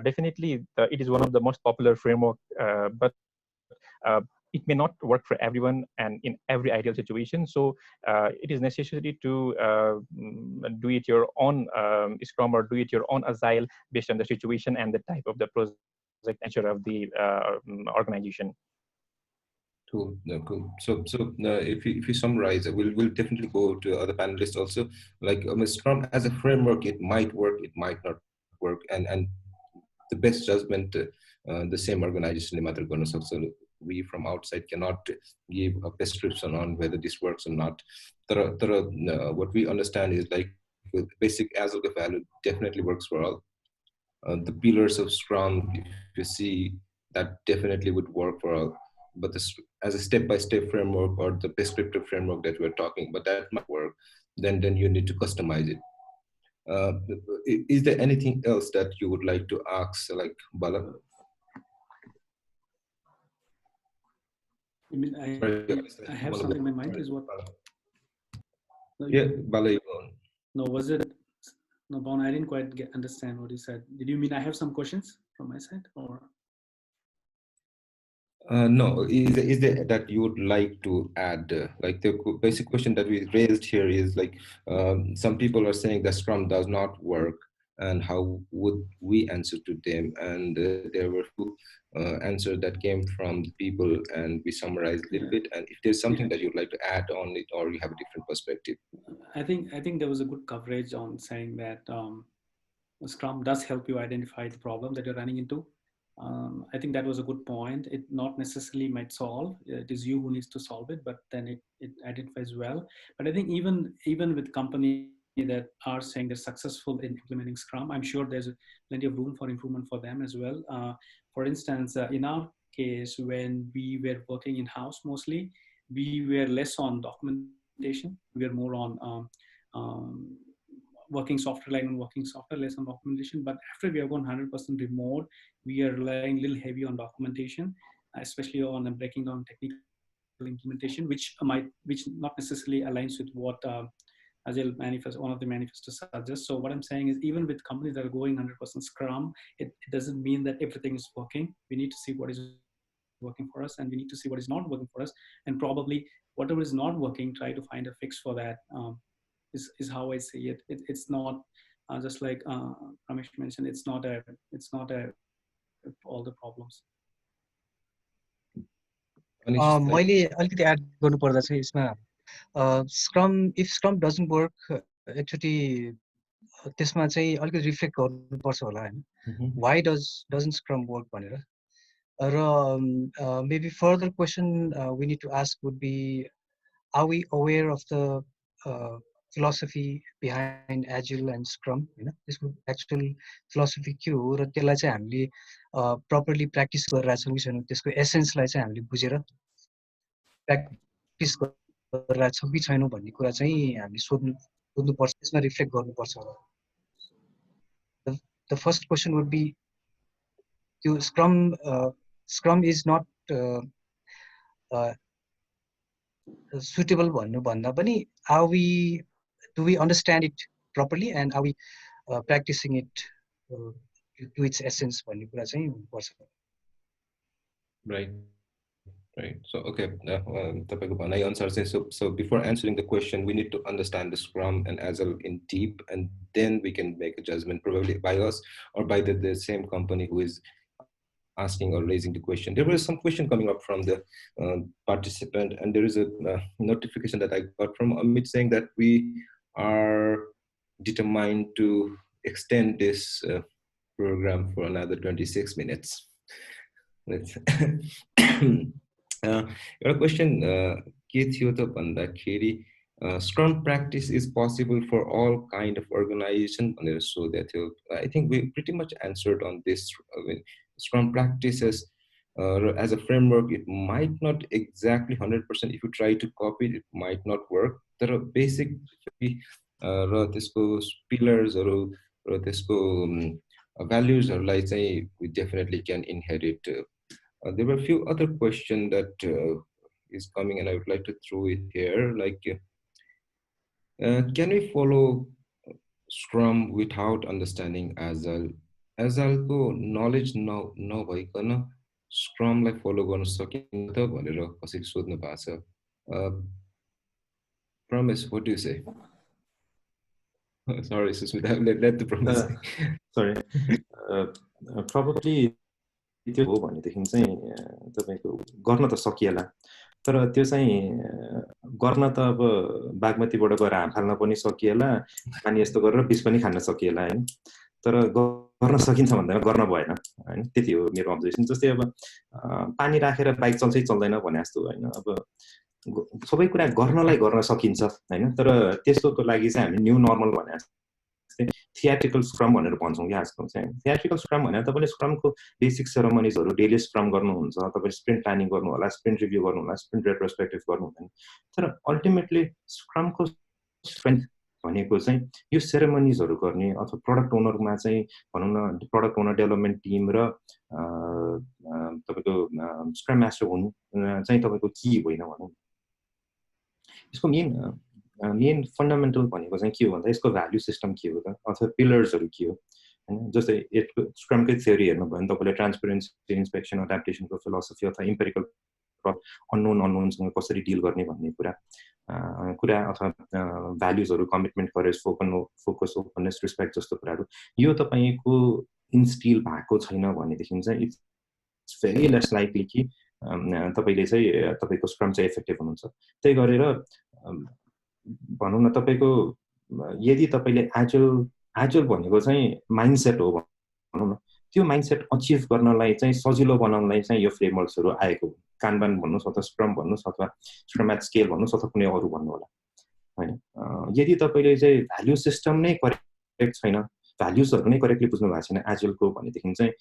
definitely it is one of the most popular framework, but it may not work for everyone and in every ideal situation. So it is necessary to do it your own Scrum or do it your own Agile based on the situation and the type of the project nature of the organization. Cool. No, cool. So if you summarize, we'll definitely go to other panelists also. Like Scrum as a framework, it might work, it might not work, and the best judgment the same organization matter going to. So we from outside cannot give a prescription on whether this works or not. What we understand is like basic Agile value definitely works for all. The pillars of Scrum, if you see, that definitely would work for all. But this, as a step-by-step framework or the prescriptive framework that we're talking, but that might work. Then you need to customize it. Is there anything else that you would like to ask, like Bala? I mean, I have something in my mind. Is what? Yeah, Bala. No, was it? No, Pawan, I didn't quite understand what you said. Did you mean I have some questions from my side, or? No, is there that you would like to add? Like the basic question that we raised here is like some people are saying that Scrum does not work, and how would we answer to them? And there were two answers that came from the people, and we summarized a little bit. And if there's something that you'd like to add on it, or you have a different perspective, I think there was a good coverage on saying that Scrum does help you identify the problem that you're running into. I think that was a good point. It not necessarily might solve. It is you who needs to solve it, but then it identifies well. But I think even with companies that are saying they're successful in implementing Scrum, I'm sure there's plenty of room for improvement for them as well. For instance, in our case, when we were working in-house mostly, we were less on documentation. We were more on working software, like on working software, less on documentation. But after we have gone 100% remote, we are relying a little heavy on documentation, especially on breaking down technical implementation, which not necessarily aligns with what Agile manifest, one of the manifestos suggests. So what I'm saying is, even with companies that are going 100% Scrum, it doesn't mean that everything is working. We need to see what is working for us, and we need to see what is not working for us, and probably whatever is not working, try to find a fix for that. Is how I see it. It's not just like Pramesh mentioned. It's not all the problems. मैले अलिकति add गर्नुपर्दा चाहिँ यसमा if Scrum doesn't work, actually त्यसमा चाहिँ अलिकति reflect गर्नुपर्छ होला हैन. Why doesn't Scrum work भनेर. र maybe further question we need to ask would be, are we aware of the philosophy behind Agile and Scrum? त्यसको actual philosophy के हो र त्यसलाई चाहिँ हामीले properly practice गरिरहेछौँ कि छैनौँ, त्यसको essence लाई चाहिँ हामीले बुझेर practice गरिरहेछौँ कि छैनौँ भन्ने कुरा चाहिँ हामीले सोध्नुपर्छ, त्यसमा रिफ्लेक्ट गर्नुपर्छ होला. The first question would be, Scrum is not suitable भन्नु भन्दा पनि, are we do we understand it properly and are we practicing it to its essence भन्ने कुरा चाहिँ पर्छ. Right. Right. So, okay. So before answering the question, we need to understand the Scrum and Agile in deep, and then we can make a judgment, probably by us or by the same company who is asking or raising the question. There was some question coming up from the participant, and there is a notification that I got from Amit saying that we are determined to extend this program for another 26 minutes. Your question, Scrum practice is possible for all kind of organization. So that I think we pretty much answered on this. Scrum practices as a framework, it might not exactly 100%. If you try to copy it, it might not work. There are basic pillars or values or like we definitely can inherit. There were a few other questions that is coming, and I would like to throw it here. Like, can we follow Scrum without understanding Agile? Agile ko knowledge no bhayikana Scrum like follow गर्न सकिन्छ त भनेर कसैले सोध्नु भएको छ. Pramesh, what do you say? Sorry, Sushmita, let the Pramesh. Sorry, probably त्यो हो भनेदेखि चाहिँ तपाईको गर्न त सकिएला, तर त्यो चाहिँ गर्न त अब बागमतीबाट गएर हाल्न पनि सकिएला, अनि यस्तो गरेर बिस पनि खान सकिएला हैन, तर गर्न सकिन्छ भन्दैन, गर्न भएन हैन. त्यति हो मेरो अब्जर्भेसन. जस्तै अब पानी राखेर बाइक चल्छ चल्दैन भने जस्तो हैन, अब सबै कुरा गर्नलाई गर्न सकिन्छ हैन, तर त्यसको लागि चाहिँ हामी न्यू नर्मल भने थिएट्रिकल स्क्रम भनेर भन्छौँ कि आजकल चाहिँ. थिएट्रिकल स्क्रम भनेर तपाईले स्क्रमको बेसिक सेरेमनिजहरु डेली स्क्रम गर्नुहुन्छ, तपाईले स्प्रिन्ट प्लानिङ गर्नु होला, स्प्रिन्ट रिभ्यू गर्नु होला, स्प्रिन्ट रेट्रोस्पेक्टिभ गर्नु हुँदैन, तर अल्टिमेटली स्क्रमको स्ट्रेन्थ भनेको चाहिँ यो सेरेमनिजहरु गर्ने अथवा प्रोडक्ट ओनरमा चाहिँ भनौं न प्रोडक्ट ओनर डेभलपमेन्ट टिम र तपाईको स्क्रम मास्टर हुनु चाहिँ तपाईको की होइन भनौं. यसको मेन फन्डामेन्टल भनेको चाहिँ के हो भन्दा यसको भ्यालु सिस्टम के हो त, अथवा पिलर्सहरु के हो हैन. जस्तै स्क्रमकै थ्योरी हेर्नु भयो भने तपाईले ट्रान्सपेरेन्सी, इन्स्पेक्सन, एडाप्टेसनको फिलोसफी अथवा इम्पेरिकल अननोनसँग कसरी डिल गर्ने भन्ने कुरा अथवा भ्यालुजहरु, कमिटमेन्ट, करेज, फोकस, ओपननेस, रिस्पेक्ट जस्तो कुराहरु यो तपाईको इन्स्टिल भएको छैन भनेदेखि चाहिँ इट्स भेरी लेस लाइकली कि तपाईले चाहिँ तपाईको स्क्रम चाहिँ इफेक्टिभ हुनुहुन्छ. त्यही गरेर भनौं न तपाईको यदि तपाईले एजाइल भनेको चाहिँ माइन्डसेट हो भनौं न, त्यो माइन्डसेट अचिभ गर्नलाई चाहिँ सजिलो बनाउनलाई चाहिँ यो फ्रेमवर्क्सहरु आएको हो. कानबान भन्नुस् अथवा स्क्रम भन्नुस् अथवा स्क्रम एट स्केल भन्नुस् अथवा कुनै अरु भन्नु होला हैन. यदि तपाईले चाहिँ भ्यालु सिस्टम नै करेक्ट छैन, भ्यालुजहरु नै करेक्टली बुझ्नु भएको छैन एजाइलको भनेदेखि चाहिँ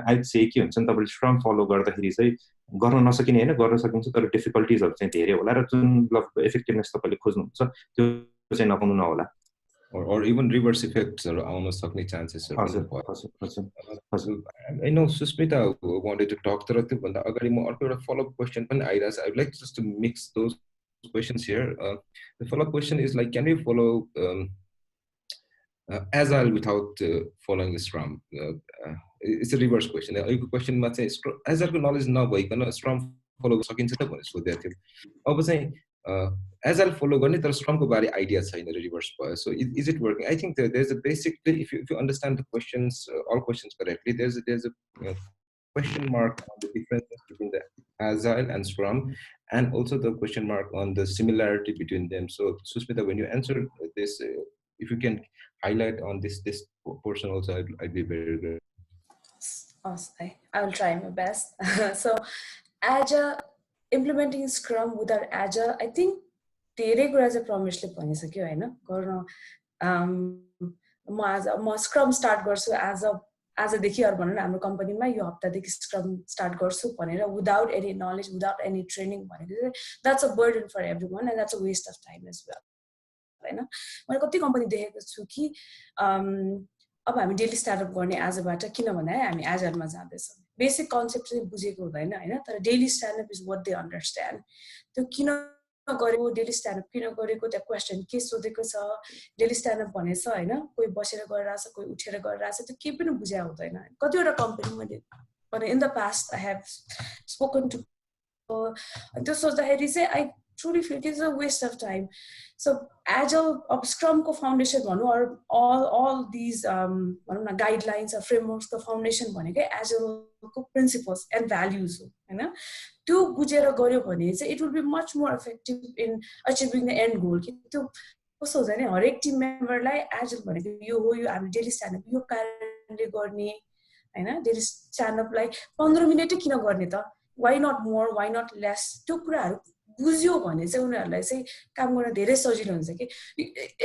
आई वुड से के हुन्छ नि, तपाईले स्क्रम फलो गर्दाखेरि चाहिँ गर्न नसकिने हैन, गर्न सकिन्छ, तर डिफिकल्टीजहरु चाहिँ धेरै होला र जुन इफेक्टिभनेस तपाईले खोज्नुहुन्छ त्यो चाहिँ नपाउनु नहोला. Or even reverse effects or almost सक्ने chances are. I know Sushmita wanted to talk to you, but I follow-up question. I would like just to mix those questions here. The follow-up question is like, can we follow Agile without following Scrum? It's a reverse question. The question might say, Agile knowledge now, Scrum follow सकिन्छ त भनेर सोधेको थियो. अब चाहिँ Agile follow गर्ने तर Scrum को बारे idea छैन, reverse भयो. So is it working? I think there's a basically, if you understand the questions, all questions correctly, there's a question mark on the differences between the Agile and Scrum, and also the question mark on the similarity between them. So Sushmita, when you answer this, if you can highlight on this portion also, I'd be very good. Awesome. I will try my best. So Agile, implementing Scrum without Agile, I think धेरै कुरा चाहिँ प्रमेशले भनिसक्यो हैन. गर्न म scrum start गर्छु आजदेखि अरु भनौं न हाम्रो कम्पनीमा यो हप्तादेखि स्क्रम स्टार्ट गर्छु भनेर without any knowledge, without any training भनेको that's a burden for everyone and that's a waste of time as well हैन. मैले कति कम्पनी देखेको छु कि अब हामी डेली स्टार्टअप गर्ने आजबाट किन भन्दा हामी एजाइलमा जाँदैछौँ. बेसिक कन्सेप्ट चाहिँ बुझेको हुँदैन हैन, तर daily stand-up is what they understand. त्यो किन गरेको डेली स्ट्यान्डअप किन गरेको त्यहाँ क्वेसन के सोधेको छ डेली स्ट्यान्डअप भनेछ होइन कोही बसेर गरिरहेछ कोही उठेर गरिरहेछ त्यो केही पनि बुझा हुँदैन कतिवटा कम्पनी मैले in the past I have spoken to त्यो सोच्दाखेरि चाहिँ आई truly feel it's a waste of time. So Agile of Scrum ko foundation bhanau or all these guidelines or frameworks ko foundation bhanekai Agile ko principles and values ho haina त्यो बुझेर गर्यो भने चाहिँ it will be much more effective in achieving the end goal कि त्यो कस्तो हुन्छ नि हरेक टिम मेम्बरलाई Agile भनेको यो हो यो हामी डेली स्ट्यान्डअप यो कारणले गर्ने हैन डेली स्ट्यान्डअपलाई 15 मिनेटै किन गर्ने त why not more why not less त्यो कुराहरु बुझ्यो भने चाहिँ उनीहरुलाई चाहिँ काम गर्न धेरै सजिलो हुन्छ कि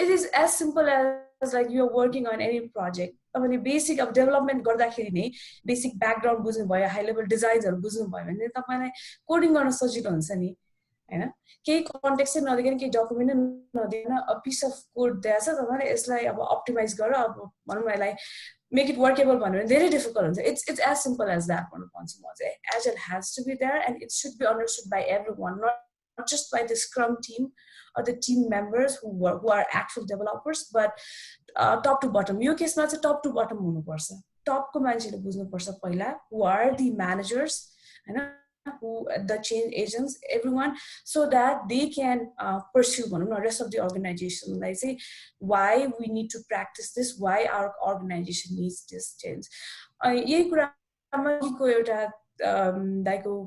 it is as simple as like you are working on any project तपाईले बेसिक अब डेभलपमेन्ट गर्दाखेरि नै बेसिक ब्याकग्राउन्ड बुझ्नु भयो हाई लेभल डिजाइन्सहरु बुझ्नु भयो भने तपाईलाई कोडिङ गर्न सजिलो हुन्छ नि हैन केही कन्टेक्स्ट चाहिँ नदिकन केही डकुमेन्ट नदिकन अ पिस अफ कोड दिएछ तपाईले यसलाई अब अप्टिमाइज गरेर अब भनौं न यसलाई make it workable भन्नु भने धेरै डिफिकल्ट हुन्छ it's as simple as that भन्नु भन्छु म चाहिँ Agile has to be there and it should be understood by everyone not just by the Scrum team or the team members who are actual developers but top to bottom यो केसमा चाहिँ top to bottom हुनुपर्छ top को मान्छेले बुझ्नुपर्छ पहिला who are the managers Hahn who the change agents everyone so that they can pursue the rest of the organization like say why we need to practice this why our organization needs this change यही कुरामा को एउटा दाइको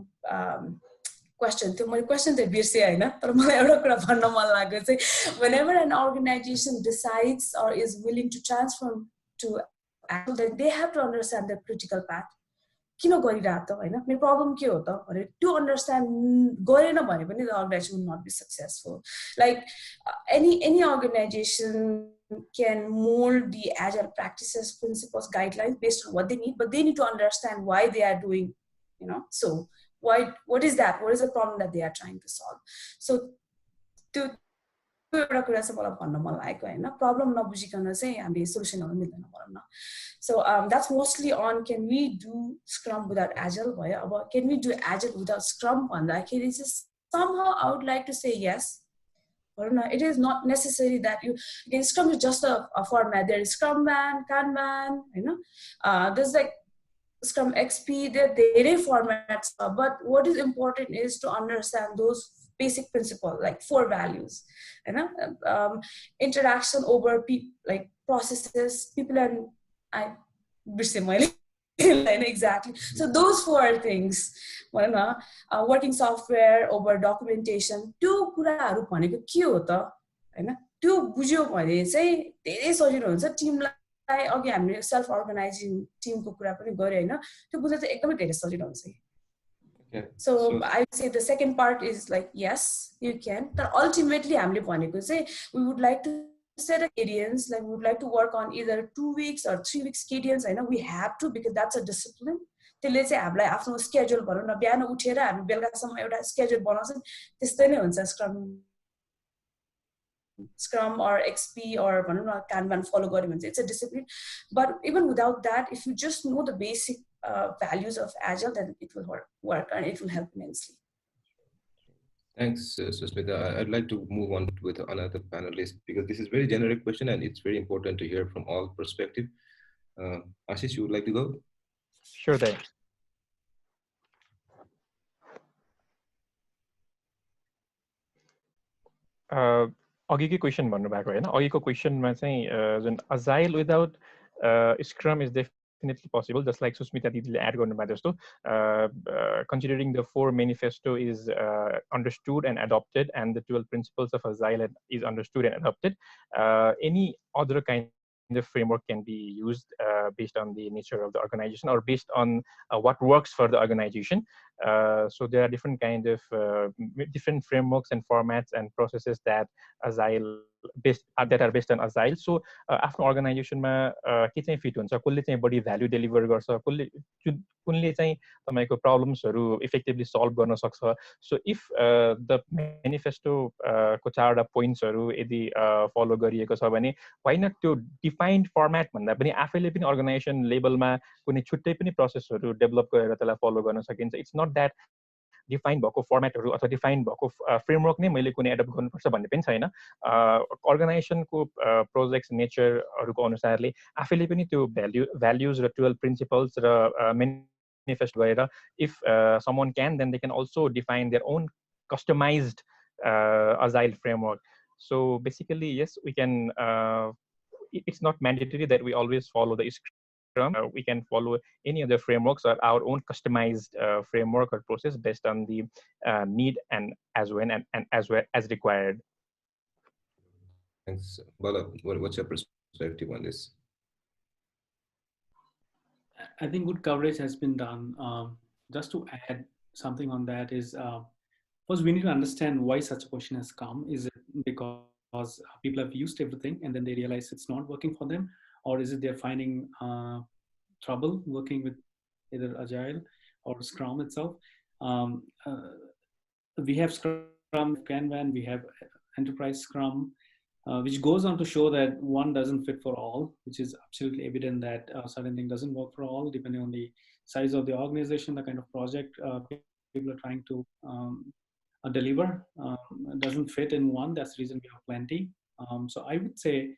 question त्यो मैले question त बिर्से हैन तर मलाई एउटा कुरा भन्न मन लाग्यो चाहिँ whenever an organization decides or is willing to transform to Agile then they have to understand the critical path किन गरिरहेको त हैन मेरो प्रब्लम के हो त भने टु अन्डरस्ट्यान्ड गरेन भने पनि the organization will not be successful like any organization can mold the Agile practices principles guidelines based on what they need but they need to understand why they are doing so what is the problem that they are trying to solve so to एउटा कुरा चाहिँ मलाई भन्न मन लागेको हैन problem नबुझिकन चाहिँ हामीले सोलुसनहरु मिल्दैन भन्न so that's mostly on can we do Scrum without Agile भयो अब can we do Agile without Scrum भन्दाखेरि चाहिँ somehow I would like to say yes it is not necessary that you again Scrum is just a format there is Scrum Man Kanban there's like Scrum XP there are formats but what is important is to understand those basic principle like 4 values interaction over like processes people and I exactly so those 4 things working software over documentation त्यो कुराहरु भनेको के हो त हैन त्यो बुझ्यो भने चाहिँ धेरै सजिलो हुन्छ टिमलाई अघि हामीले सेल्फ अर्गनाइजिङ टिमको कुरा पनि गरे हैन त्यो बुझ्न चाहिँ एकदमै धेरै सजिलो हुन्छ So I would say the second part is like yes you can but ultimately हामीले भनेको चाहिँ we would like to set a cadence like we would like to work on either 2 weeks or 3 weeks cadence we have to because that's a discipline त्यसले चाहिँ हामीलाई आफ्नो schedule भनौं न बिहान उठेर हामी बेलुकासम्म एउटा स्केड्युल बनाउँछौं त्यस्तै नै हुन्छ Scrum or XP or Kanban follow गर्यो भने it's a discipline but even without that if you just know the basic values of Agile then it will work and it will help immensely. Thanks, Sushmita. I'd like to move on with another panelist because this is a very generic question and it's very important to hear from all perspectives. Aashish, you would like to go? Sure thing. अघिकै question भन्नुभएको हैन अघिको क्वेसनमा चाहिँ जुन Agile without Scrum is definitely possible just like Sushmita didile add गर्नुभएको जस्तो considering the 4 manifesto is understood and adopted and the 12 principles of Agile is understood and adopted any other kind of framework can be used based on the nature of the organization or based on what works for the organization so there are different kind of different frameworks and formats and processes that are based on Agile so आफ्नो अर्गनाइजेसनमा के चाहिँ fit हुन्छ कसले चाहिँ बढी value deliver गर्छ कुनले चाहिँ तपाईको प्रब्लम्सहरु इफेक्टिभली सल्भ गर्न सक्छ सो इफ द म्यानिफेस्टो को 4 वटा पोइन्ट्सहरु यदि फलो गरिएको छ भने व्हाइ नट त्यो डिफाइन्ड फर्मेट भन्दा पनि आफैले पनि अर्गनाइजेसन लेभलमा कुनै छुट्टै पनि प्रोसेसहरु डेभलप गरेर त्यसलाई फलो गर्न सकिन्छ इट्स नट दैट डिफाइन भएको फर्मेटहरू अथवा डिफाइन भएको फ्रेमवर्क नै मैले कुनै एडप्ट गर्नुपर्छ भन्ने पनि छैन। अर्गनाइजेसनको प्रोजेक्ट्स नेचरहरूको अनुसारले आफैले पनि त्यो भ्याल्युज र 12 प्रिन्सिपल्स र manifest गरेर if someone can, then they can also define their own customized agile framework. So basically, yes, we can. It's not mandatory that we always follow the Scrum. We can follow any other frameworks or our own customized framework or process based on the need and as when and as well as required. Thanks, Bala. What's your perspective on this? I think good coverage has been done. Just to add something on that is, first we need to understand why such a question has come. Is it because people have used everything and then they realize it's not working for them, or is it they're finding trouble working with either Agile or Scrum itself? We have Scrum, Kanban, we have Enterprise Scrum, which goes on to show that one doesn't fit for all, which is absolutely evident that certain thing doesn't work for all, depending on the size of the organization, the kind of project people are trying to deliver doesn't fit in one. That's the reason we have plenty. So I would say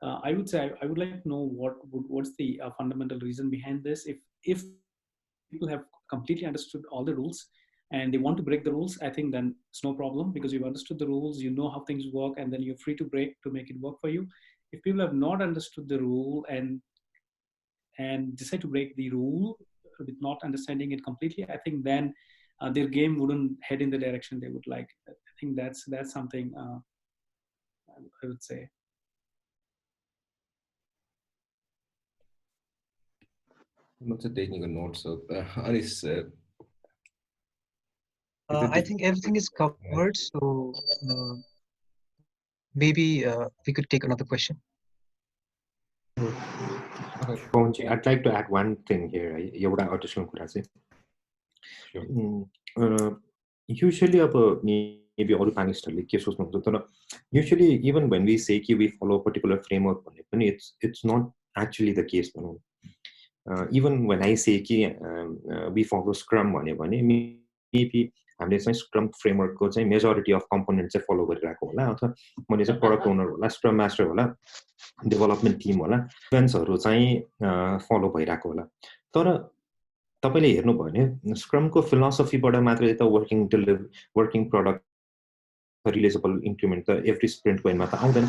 I would like to know what's the fundamental reason behind this. If people have completely understood all the rules and they want to break the rules, I think then it's no problem, because you've understood the rules, you know how things work, and then you're free to break to make it work for you. If people have not understood the rule and decide to break the rule with not understanding it completely, I think then their game wouldn't head in the direction they would like. I think that's something I would say. I'm also taking a note. So, Anish, I think everything is covered, so maybe we could take another question. I'd like to add one thing here. Usually, maybe all panelists usually, even when we say we follow a particular framework, it's not actually the case. Even when I say we follow Scrum, maybe Scrum framework majority of components follow product owner, Scrum Master, development team, events follow by तपाईले हेर्नु भयो भने स्क्रमको फिलोसफीबाट मात्रै त working product रिलिजेबल increment त every स्प्रिन्टको एन्डमा त आउँदैन।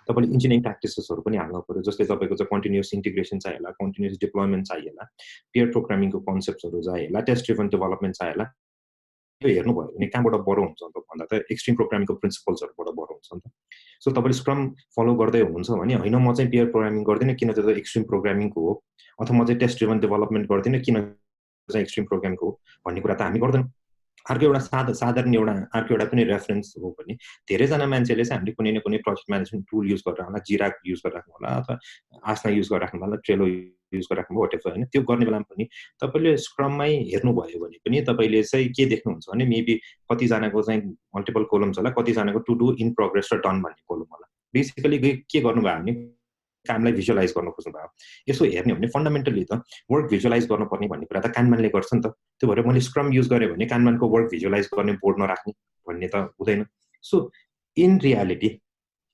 तपाईले इन्जिनियरिङ प्र्याक्टिसेसहरु पनि हाल्नु पर्यो, जस्तै तपाईको चाहिँ कन्टिन्युअस इन्टिग्रेसन चाहियो होला, कन्टिन्युअस डिप्लोयमेन्ट चाहियो होला, पेयर प्रोग्रामिङको कन्सेप्ट्सहरु चाहियो होला, टेस्ट ड्रिभन डेभलपमेन्ट चाहियो होला। यो हेर्नु भयो भने कहाँबाट बरो हुन्छ त भन्दा त एक्सट्रिम प्रोग्रामिङको प्रिन्सिपल्सहरुबाट बरो हुन्छ नि त। सो तपाईले स्क्रम फलो गर्दै हुनुहुन्छ भने हैन म चाहिँ पेयर प्रोग्रामिङ गर्दिन किन त्यो त एक्सट्रिम प्रोग्रामिङको हो, अथवा म चाहिँ टेस्ट ड्रिभन डेभलपमेन्ट गर्दिन किन एक्सट्रिम प्रोग्रामको भन्ने कुरा त हामी गर्दैनौँ। अर्को एउटा साधारण अर्को एउटा पनि रेफरेन्स हो भने धेरैजना मान्छेले चाहिँ हामीले कुनै न कुनै प्रोजेक्ट म्यानेजमेन्ट टुल युज गरेर होला, जिरा युज गरेर राख्नु होला, अथवा आसना युज गरेर राख्नु होला, ट्रेलो युज गरेर राख्नु होला, हैन त्यो गर्ने बेलामा पनि तपाईले स्क्रममै हेर्नुभयो भने पनि तपाईले चाहिँ के देख्नुहुन्छ भने मेबी कतिजनाको चाहिँ मल्टिपल कोलम्स होला, कतिजनाको टु डु इन प्रोग्रेस र डन भन्ने कोलम होला। बेसिकली के गर्नुभयो भने कामलाई भिजुअलाइज गर्न खोज्नु भयो। यसो हेर्ने हो भने फन्डामेन्टली त वर्क भिजुअलाइज गर्नुपर्ने भन्ने कुरा त कानमानले गर्छ नि त। त्यो भएर मैले स्क्रम युज गरेँ भने कानमानको वर्क भिजुअलाइज गर्ने बोर्ड नराख्ने भन्ने त हुँदैन। So in reality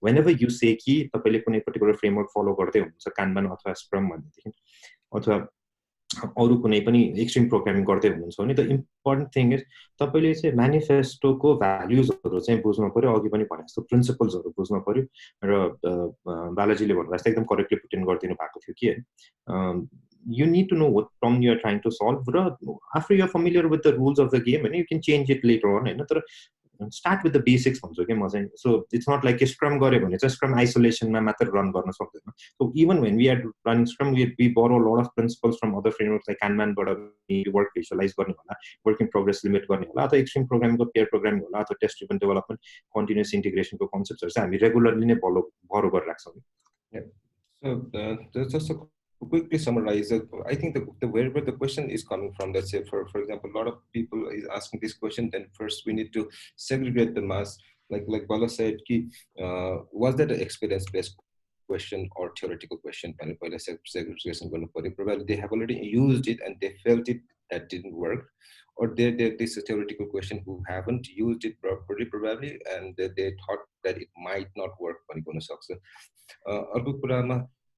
whenever you say कि तपाईले कुनै पर्टिकुलर फ्रेमवर्क फलो गर्दै हुनुहुन्छ कानमान अथवा स्क्रम भन्नेदेखि अथवा अरु कुनै पनि एक्सट्रिम प्रोग्रामिङ गर्दै हुनुहुन्छ भने द इम्पोर्टेन्ट थिङ इज तपाईले चाहिँ म्यानिफेस्टोको भ्याल्युजहरु चाहिँ बुझ्नु पर्यो, अघि पनि भने जस्तो प्रिन्सिपल्सहरु बुझ्नु पर्यो। र बालाजीले भन्नु जस्तो एकदम करेक्टली पुट इन गरिदिनु भएको थियो कि you need to know what problem you are trying to solve. After you are familiar with the rules of the game, and you can change it later on. Start with the basics. So it's not like a Scrum it's a Scrum isolation run. So even when we are running Scrum, we borrow a lot of principles from other frameworks like Kanban, work visualize, work in progress limit, extreme programming, pair programming, test driven development, continuous integration concepts. We regularly borrow. Yeah. So just a quickly summarize it. I think where the question is coming from, let's say for example, a lot of people is asking this question, then first we need to segregate the mass, like Bala said, was that an experience based question or theoretical question? Segregation, probably they have already used it and they felt it that didn't work, or this is a theoretical question who haven't used it properly probably, and they thought that it might not work.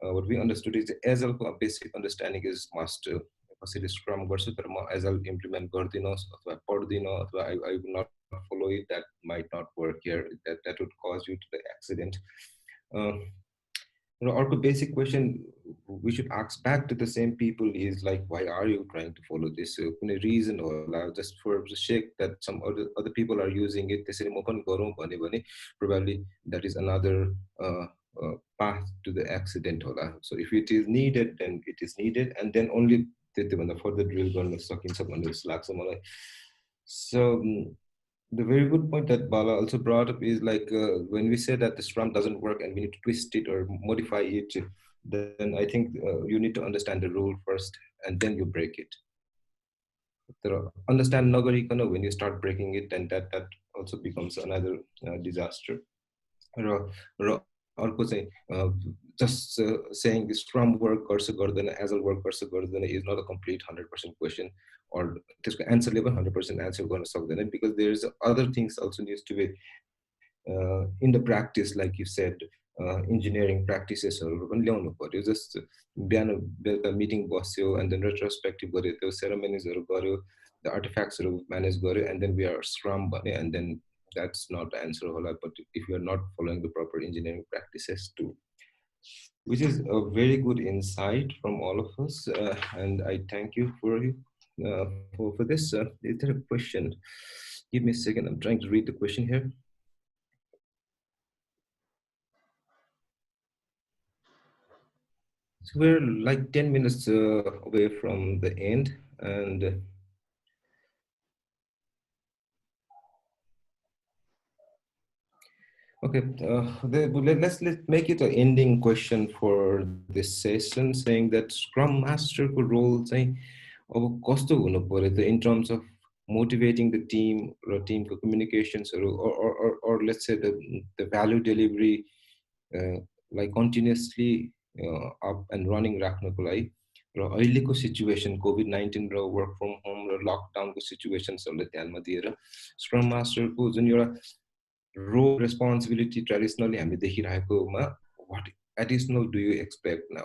What we understood is Agile basic understanding is master. कसैले scrum गर्छु तर म agile implement गर्दिनँ अथवा पढ्दिनँ अथवा I will not follow it, that might not work here, that would cause you to the accident. Our basic question we should ask back to the same people is like, why are you trying to follow this? Reason or just for the sake that some other people are using it, probably that is another path to the accident. So if it is needed, then it is needed, and then only further drill गर्न सकिन्छ भन्ने जस्तो लाग्छ मलाई. So the very good point that Bala also brought up is like when we say that the Scrum doesn't work and we need to twist it or modify it, then I think you need to understand the rule first and then you break it. Understand nagarikana, when you start breaking it, then that also becomes another disaster. Just saying the Scrum work garcha gardaina, Agile work garcha gardaina is not a complete 100% question, or त्यसको answer level 100% answer गर्न सक्दैन, because there's other things also needs to be in the practice, like you said, engineering practices हरु पनि ल्याउनु पर्यो. Just बिहान बेलुका meeting बस्यो and then retrospective गर्यो, त्यो ceremonies हरु गर्यो, the artifacts हरु manage गर्यो, and then we are Scrum भन्यो, and then that's not the answer होला. But if you are not following the proper engineering practices too, which is a very good insight from all of us, and I thank you for this. Is there a question? Give me a second, I'm trying to read the question here. So we're like 10 minutes away from the end, and okay, let's make it an ending question for this session, saying that Scrum Master ko role चाहिँ अब कस्तो हुनु पर्यो in terms of motivating the team or team communications, or let's say the value delivery like continuously up and running राख्नको लागि र अहिलेको situation COVID-19 र वर्क फ्रम होम र लकडाउनको सिचुएसन्सहरुले ध्यानमा दिएर स्क्रम मास्टरको जुन एउटा role responsibility traditionally हामी देखिरहेकोमा, what additional do you expect now?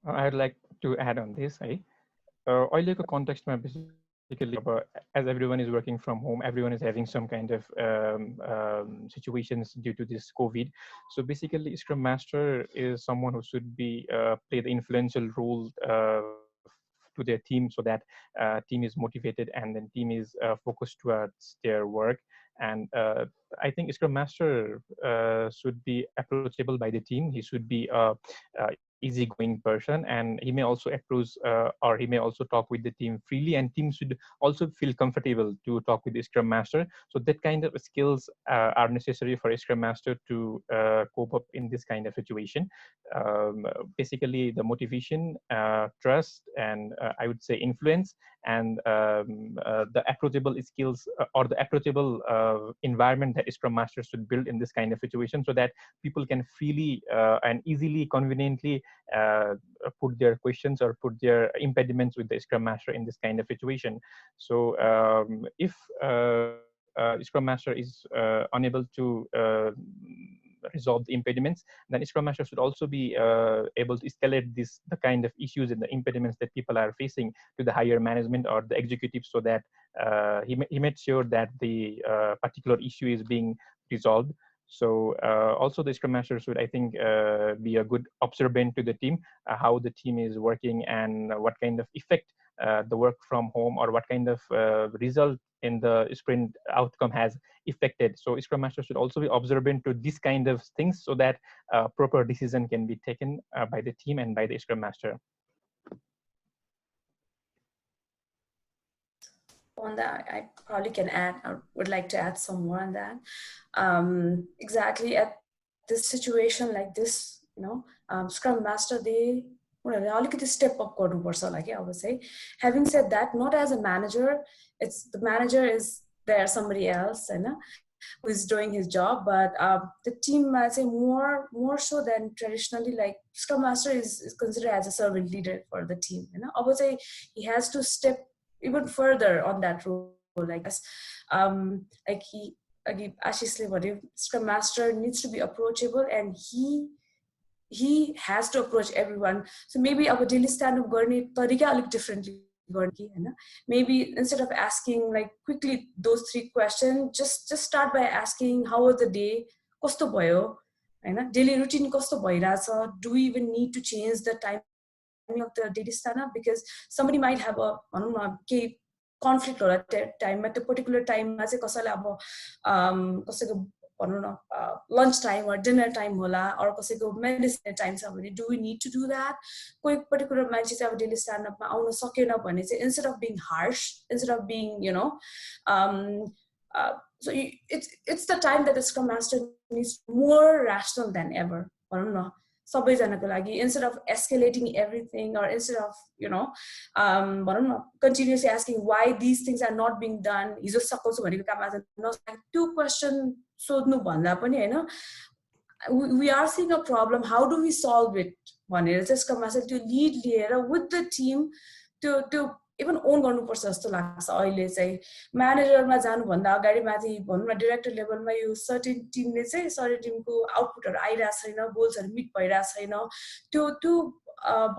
I'd like to add on this. अहिलेको कन्टेक्स्टमा basically as everyone is working from home, everyone is having some kind of situations due to this COVID. So basically Scrum Master is someone who should be play the influential role to their team, so that team is motivated and then team is focused towards their work. And I think Scrum Master should be approachable by the team. He should be a easygoing person, and he may also approach or he may also talk with the team freely, and team should also feel comfortable to talk with the Scrum Master. So that kind of skills are necessary for a Scrum Master to cope up in this kind of situation. Basically the motivation, trust, and I would say influence, and the approachable skills or the approachable environment that Scrum Master should build in this kind of situation, so that people can freely and easily, conveniently put their questions or put their impediments with the Scrum Master in this kind of situation. So if Scrum Master is unable to resolve the impediments, then Scrum Master should also be able to escalate the kind of issues and the impediments that people are facing to the higher management or the executives, so that he made sure that the particular issue is being resolved. So also the Scrum Master should, I think, be a good observant to the team, how the team is working and what kind of effect the work from home or what kind of result in the sprint outcome has affected. So Scrum Master should also be observant to this kind of things, so that proper decision can be taken by the team and by the Scrum Master. On that, I probably can add, I would like to add some more on that. Exactly at this situation like this, Scrum Master, they अलिकति step up गर्नुपर्छ होला के, I would say. Having said that, not as a manager, it's the manager is there, somebody else, who is doing his job, but the team, I say more so than traditionally, like Scrum Master is considered as a servant leader for the team. You know, I would say he has to step even further on that role. Like as like he again Aashish le Scrum Master needs to be approachable, and he has to approach everyone. So maybe our daily stand-up गर्ने तरिका अलिक differently maybe instead of asking like quickly those 3 questions, just start by asking how was the day, कस्तो भयो हैन, daily routine कस्तो भइराछ, do we even need to change the time of the daily stand-up, because somebody might have a conflict or a time at a particular time मा चाहिँ कसैलाई अब कसैको भनौं न lunch time or dinner time होला, or कसैको medicine time छ भने do we need to do that, कोही particular मान्छे चाहिँ अब daily stand up मा आउन सकेन भने चाहिँ instead of being harsh, instead of being so it's the time that the Scrum Master needs more rational than ever भनौं न सबैजनाको लागि, instead of escalating everything, or instead of भनौं न continuously asking why these things are not being done, हिजो सकाउँछु भनेको काम आज नसकेको, त्यो क्वेशन सोध्नु भन्दा पनि हैन, we are seeing a problem, how do we solve it भनेर चाहिँ Scrum Master त्यो lead लिएर with the team त्यो even own गर्नुपर्छ जस्तो लाग्छ अहिले चाहिँ। म्यानेजरमा जानु भन्दा अगाडि माथि भनौं न डाइरेक्टर लेभलमा यो सर्टेन टिमले चाहिँ सर्टेन टिमको आउटपुटहरु आइरा छैन, गोल्सहरु मिट भइरा छैन, त्यो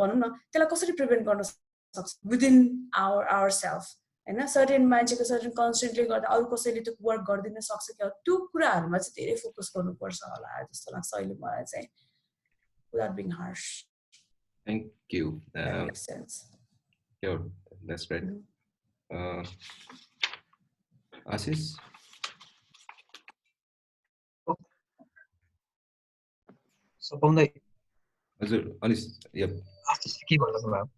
भनौं न त्यसलाई कसरी प्रिभेन्ट गर्न सक्छ विदिन आवर सेल्फ हैन, सर्टेन मान्छेको सर्टेन कन्स्ट्रेन्टले गर्दा अरु कसैले त्यो वर्क गर्दिन सक्छ कि, त्यो कुराहरुमा चाहिँ धेरै फोकस गर्नुपर्छ होला जस्तो लाग्छ अहिले मलाई चाहिँ, without being harsh. Thank you. That makes sense. Sure, that's great. Aashish? So, Paudel. Anish, yep. Aashish, के भन्नुभयो?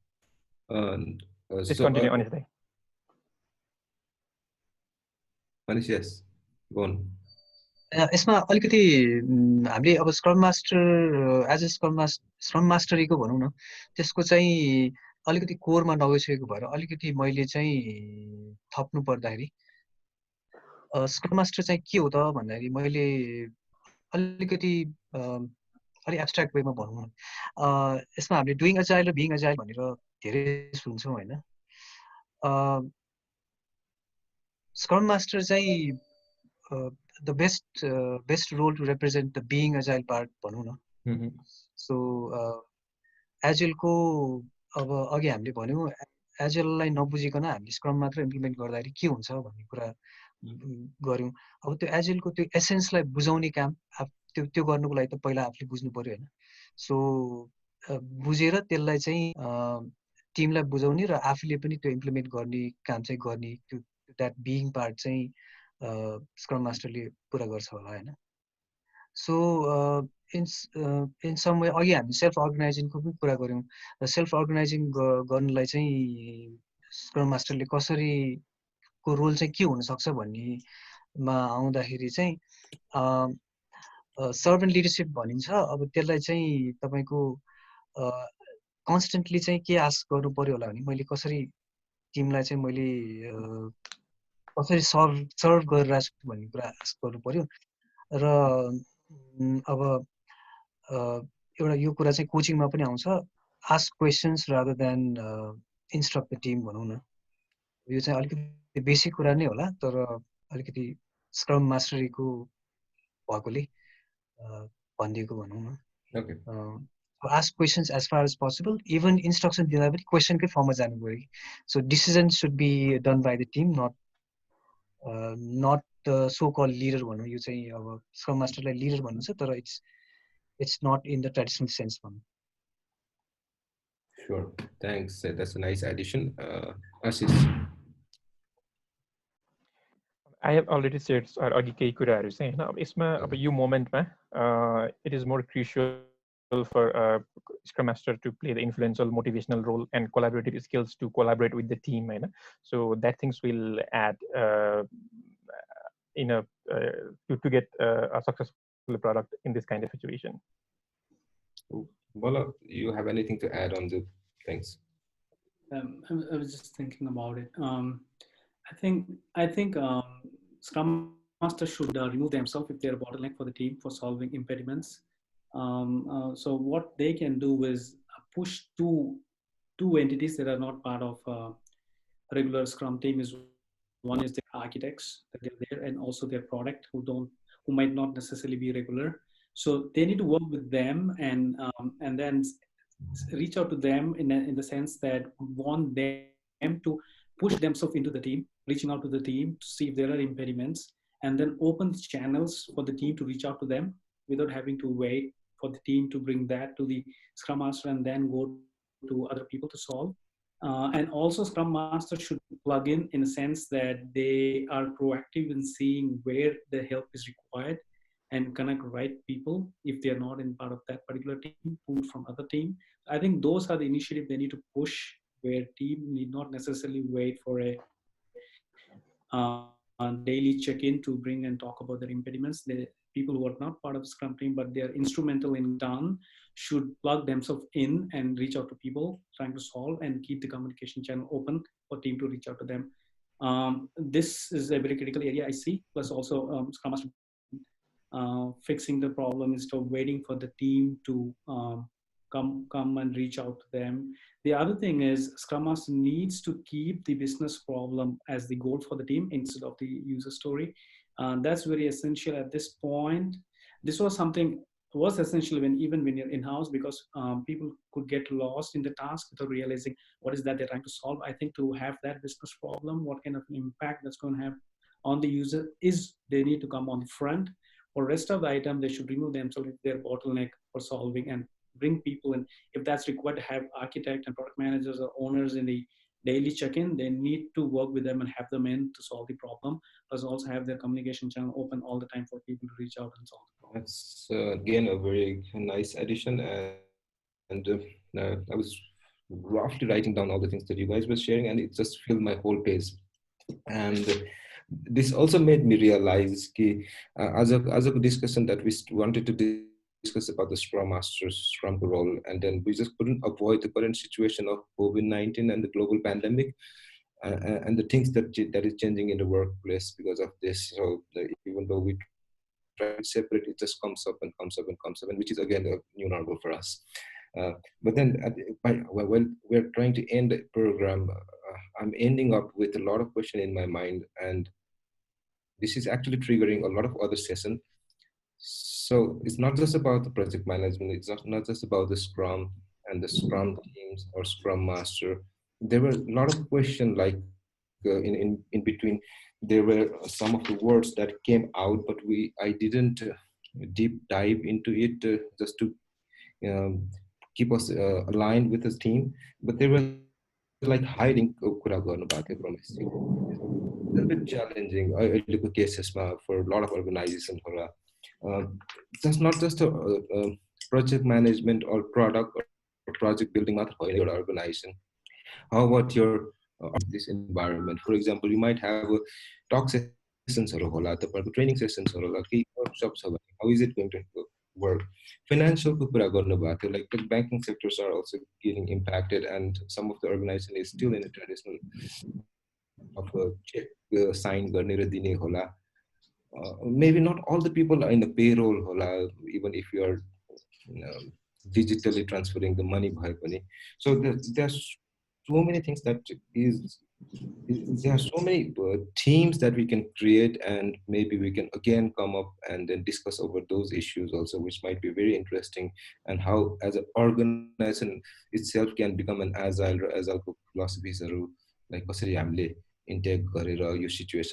Please continue, Anish. Anish, yes, go on. यसमा अलिकति हामीले अब scrum master as a scrum मास्टरीको भनौं न, त्यसको चाहिँ अलिकति कोरमा नगइसकेको भएर अलिकति मैले चाहिँ थप्नु पर्दाखेरि स्क्रम मास्टर चाहिँ के हो त भन्दाखेरि मैले अलिकति अलि एब्स्ट्र्याक्ट वेमा भनौं न, यसमा हामीले डुइङ अजाइल र बिइङ अजाइल भनेर धेरै सुन्छौं हैन। स्क्रम मास्टर चाहिँ the best role to represent the being agile part भनौं न। So agile को अब अघि हामीले भन्यौ agile लाई नबुझिकन हामीले स्क्रम मात्र इम्प्लिमेन्ट गर्दाखेरि के हुन्छ भन्ने कुरा गर्यौं। अब त्यो agile को त्यो एसेन्सलाई बुझाउने काम त्यो गर्नुको लागि त पहिला आफूले बुझ्नु पर्यो हैन। सो बुझेर त्यसलाई चाहिँ टिमलाई बुझाउने र आफूले पनि त्यो इम्प्लिमेन्ट गर्ने काम चाहिँ गर्ने, त्यो दैट बीइङ पार्ट चाहिँ स्क्रम मास्टरले पुरा गर्छ होला हैन। सो इन सम वे अघि हामी सेल्फ अर्गनाइजिङको पनि कुरा गर्यौं र सेल्फ अर्गनाइजिङ गर्नलाई चाहिँ स्क्रम मास्टरले कसरी को रोल चाहिँ के हुन सक्छ भन्नेमा आउँदाखेरि चाहिँ सर्भेन्ट लिडरशिप भनिन्छ। अब त्यसलाई चाहिँ तपाईको कन्स्टेन्टली चाहिँ के आस्क गर्नु पर्यो होला भने मैले कसरी टिमलाई चाहिँ मैले कसरी सर्भ गरिरहेको छु भन्ने कुरा आस्क गर्नु पर्यो। र अब एउटा यो कुरा चाहिँ कोचिङमा पनि आउँछ, ask questions rather than instruct the Tim भनौं न। यो चाहिँ अलिकति बेसिक कुरा नै होला, तर अलिकति स्क्रम मास्टरीको भएकोले भनिदिएको भनौं न। Okay. Ask questions as far as possible, even instruction दिँदा पनि क्वेशनकै फर्ममा जानु पर्यो। So decision should be done by the team, not the so called leader भनौं। यो चाहिँ अब स्क्रम मास्टरलाई लिडर भनिन्छ, तर it's not in the traditional sense भनौं। Sure, thanks. That's a nice addition. Aashish? I have already said अघि केही कुराहरु चाहिँ हैन। अब यसमा अब यो मोमेन्टमा it is more crucial for Scrum Master to play the influential motivational role and collaborative skills to collaborate with the team Hahn. So that things will add in a to get a successful product in this kind of situation. Bala, you have anything to add on the things? I was just thinking about it. I think Scrum Masters should remove themselves if they're a bottleneck for the team for solving impediments. So what they can do is push two entities that are not part of regular Scrum team. Is one is their architects that they're there, and also their product who might not necessarily be regular. So they need to work with them and then reach out to them in the sense that we want them to push themselves into the team, reaching out to the team to see if there are impediments, and then open channels for the team to reach out to them without having to wait for the team to bring that to the Scrum Master and then go to other people to solve. And also Scrum Masters should plug in a sense that they are proactive in seeing where the help is required and connect right people if they are not in part of that particular team, pulled from other team. I think those are the initiatives they need to push, where team need not necessarily wait for a daily check-in to bring and talk about their impediments. The people who are not part of the Scrum team, but they are instrumental in done, should plug themselves in and reach out to people trying to solve and keep the communication channel open for team to reach out to them. This is a very critical area I see. Plus also Scrum Master fixing the problem instead of waiting for the team to come and reach out to them. The other thing is Scrum Master needs to keep the business problem as the goal for the team instead of the user story. That's very essential at this point. This was essential even when you're in-house, because people could get lost in the task without realizing what is that they're trying to solve. I think to have that business problem, what kind of impact that's going to have on the user, is they need to come on the front. For rest of the item, they should remove themselves if they're bottleneck for solving and bring people in. If that's required to have architect and product managers or owners in the daily check-in, they need to work with them and have them in to solve the problem, plus also have their communication channel open all the time for people to reach out and solve the problem. That's again a very nice addition, and I was roughly writing down all the things that you guys were sharing, and it just filled my whole page. And this also made me realize as a discussion that we wanted to discuss about the Scrum Masters, Scrum role, and then we just couldn't avoid the current situation of COVID-19 and the global pandemic, and the things that is changing in the workplace because of this. So even though we try to separate, it just comes up and comes up and comes up, and which is again a new normal for us. But then when we're trying to end the program, I'm ending up with a lot of questions in my mind, and this is actually triggering a lot of other sessions. So it's not just about the project management, it's not just about the Scrum and the Scrum teams or Scrum Master. There were a lot of questions like in between. There were some of the words that came out, but I didn't deep dive into it just to keep us aligned with the team. But there was like hiding कुरा गर्नु भएको थियो Pramesh. A little bit challenging अहिलेको केसेसमा for a lot of organizations. That's not just a project management or product or project building matter for your organization. How about your this environment? For example, you might have talk sessions or training sessions or workshops. How is it going to work? Financial like the banking sectors are also getting impacted, and some of the organization is still in a traditional of a check sign maybe not all the people are in the payroll even if you are digitally transferring the money. So there's so many things that there are so many teams that we can create, and maybe we can again come up and then discuss over those issues also, which might be very interesting, and how as an organization itself can become an agile philosophies like intake your situation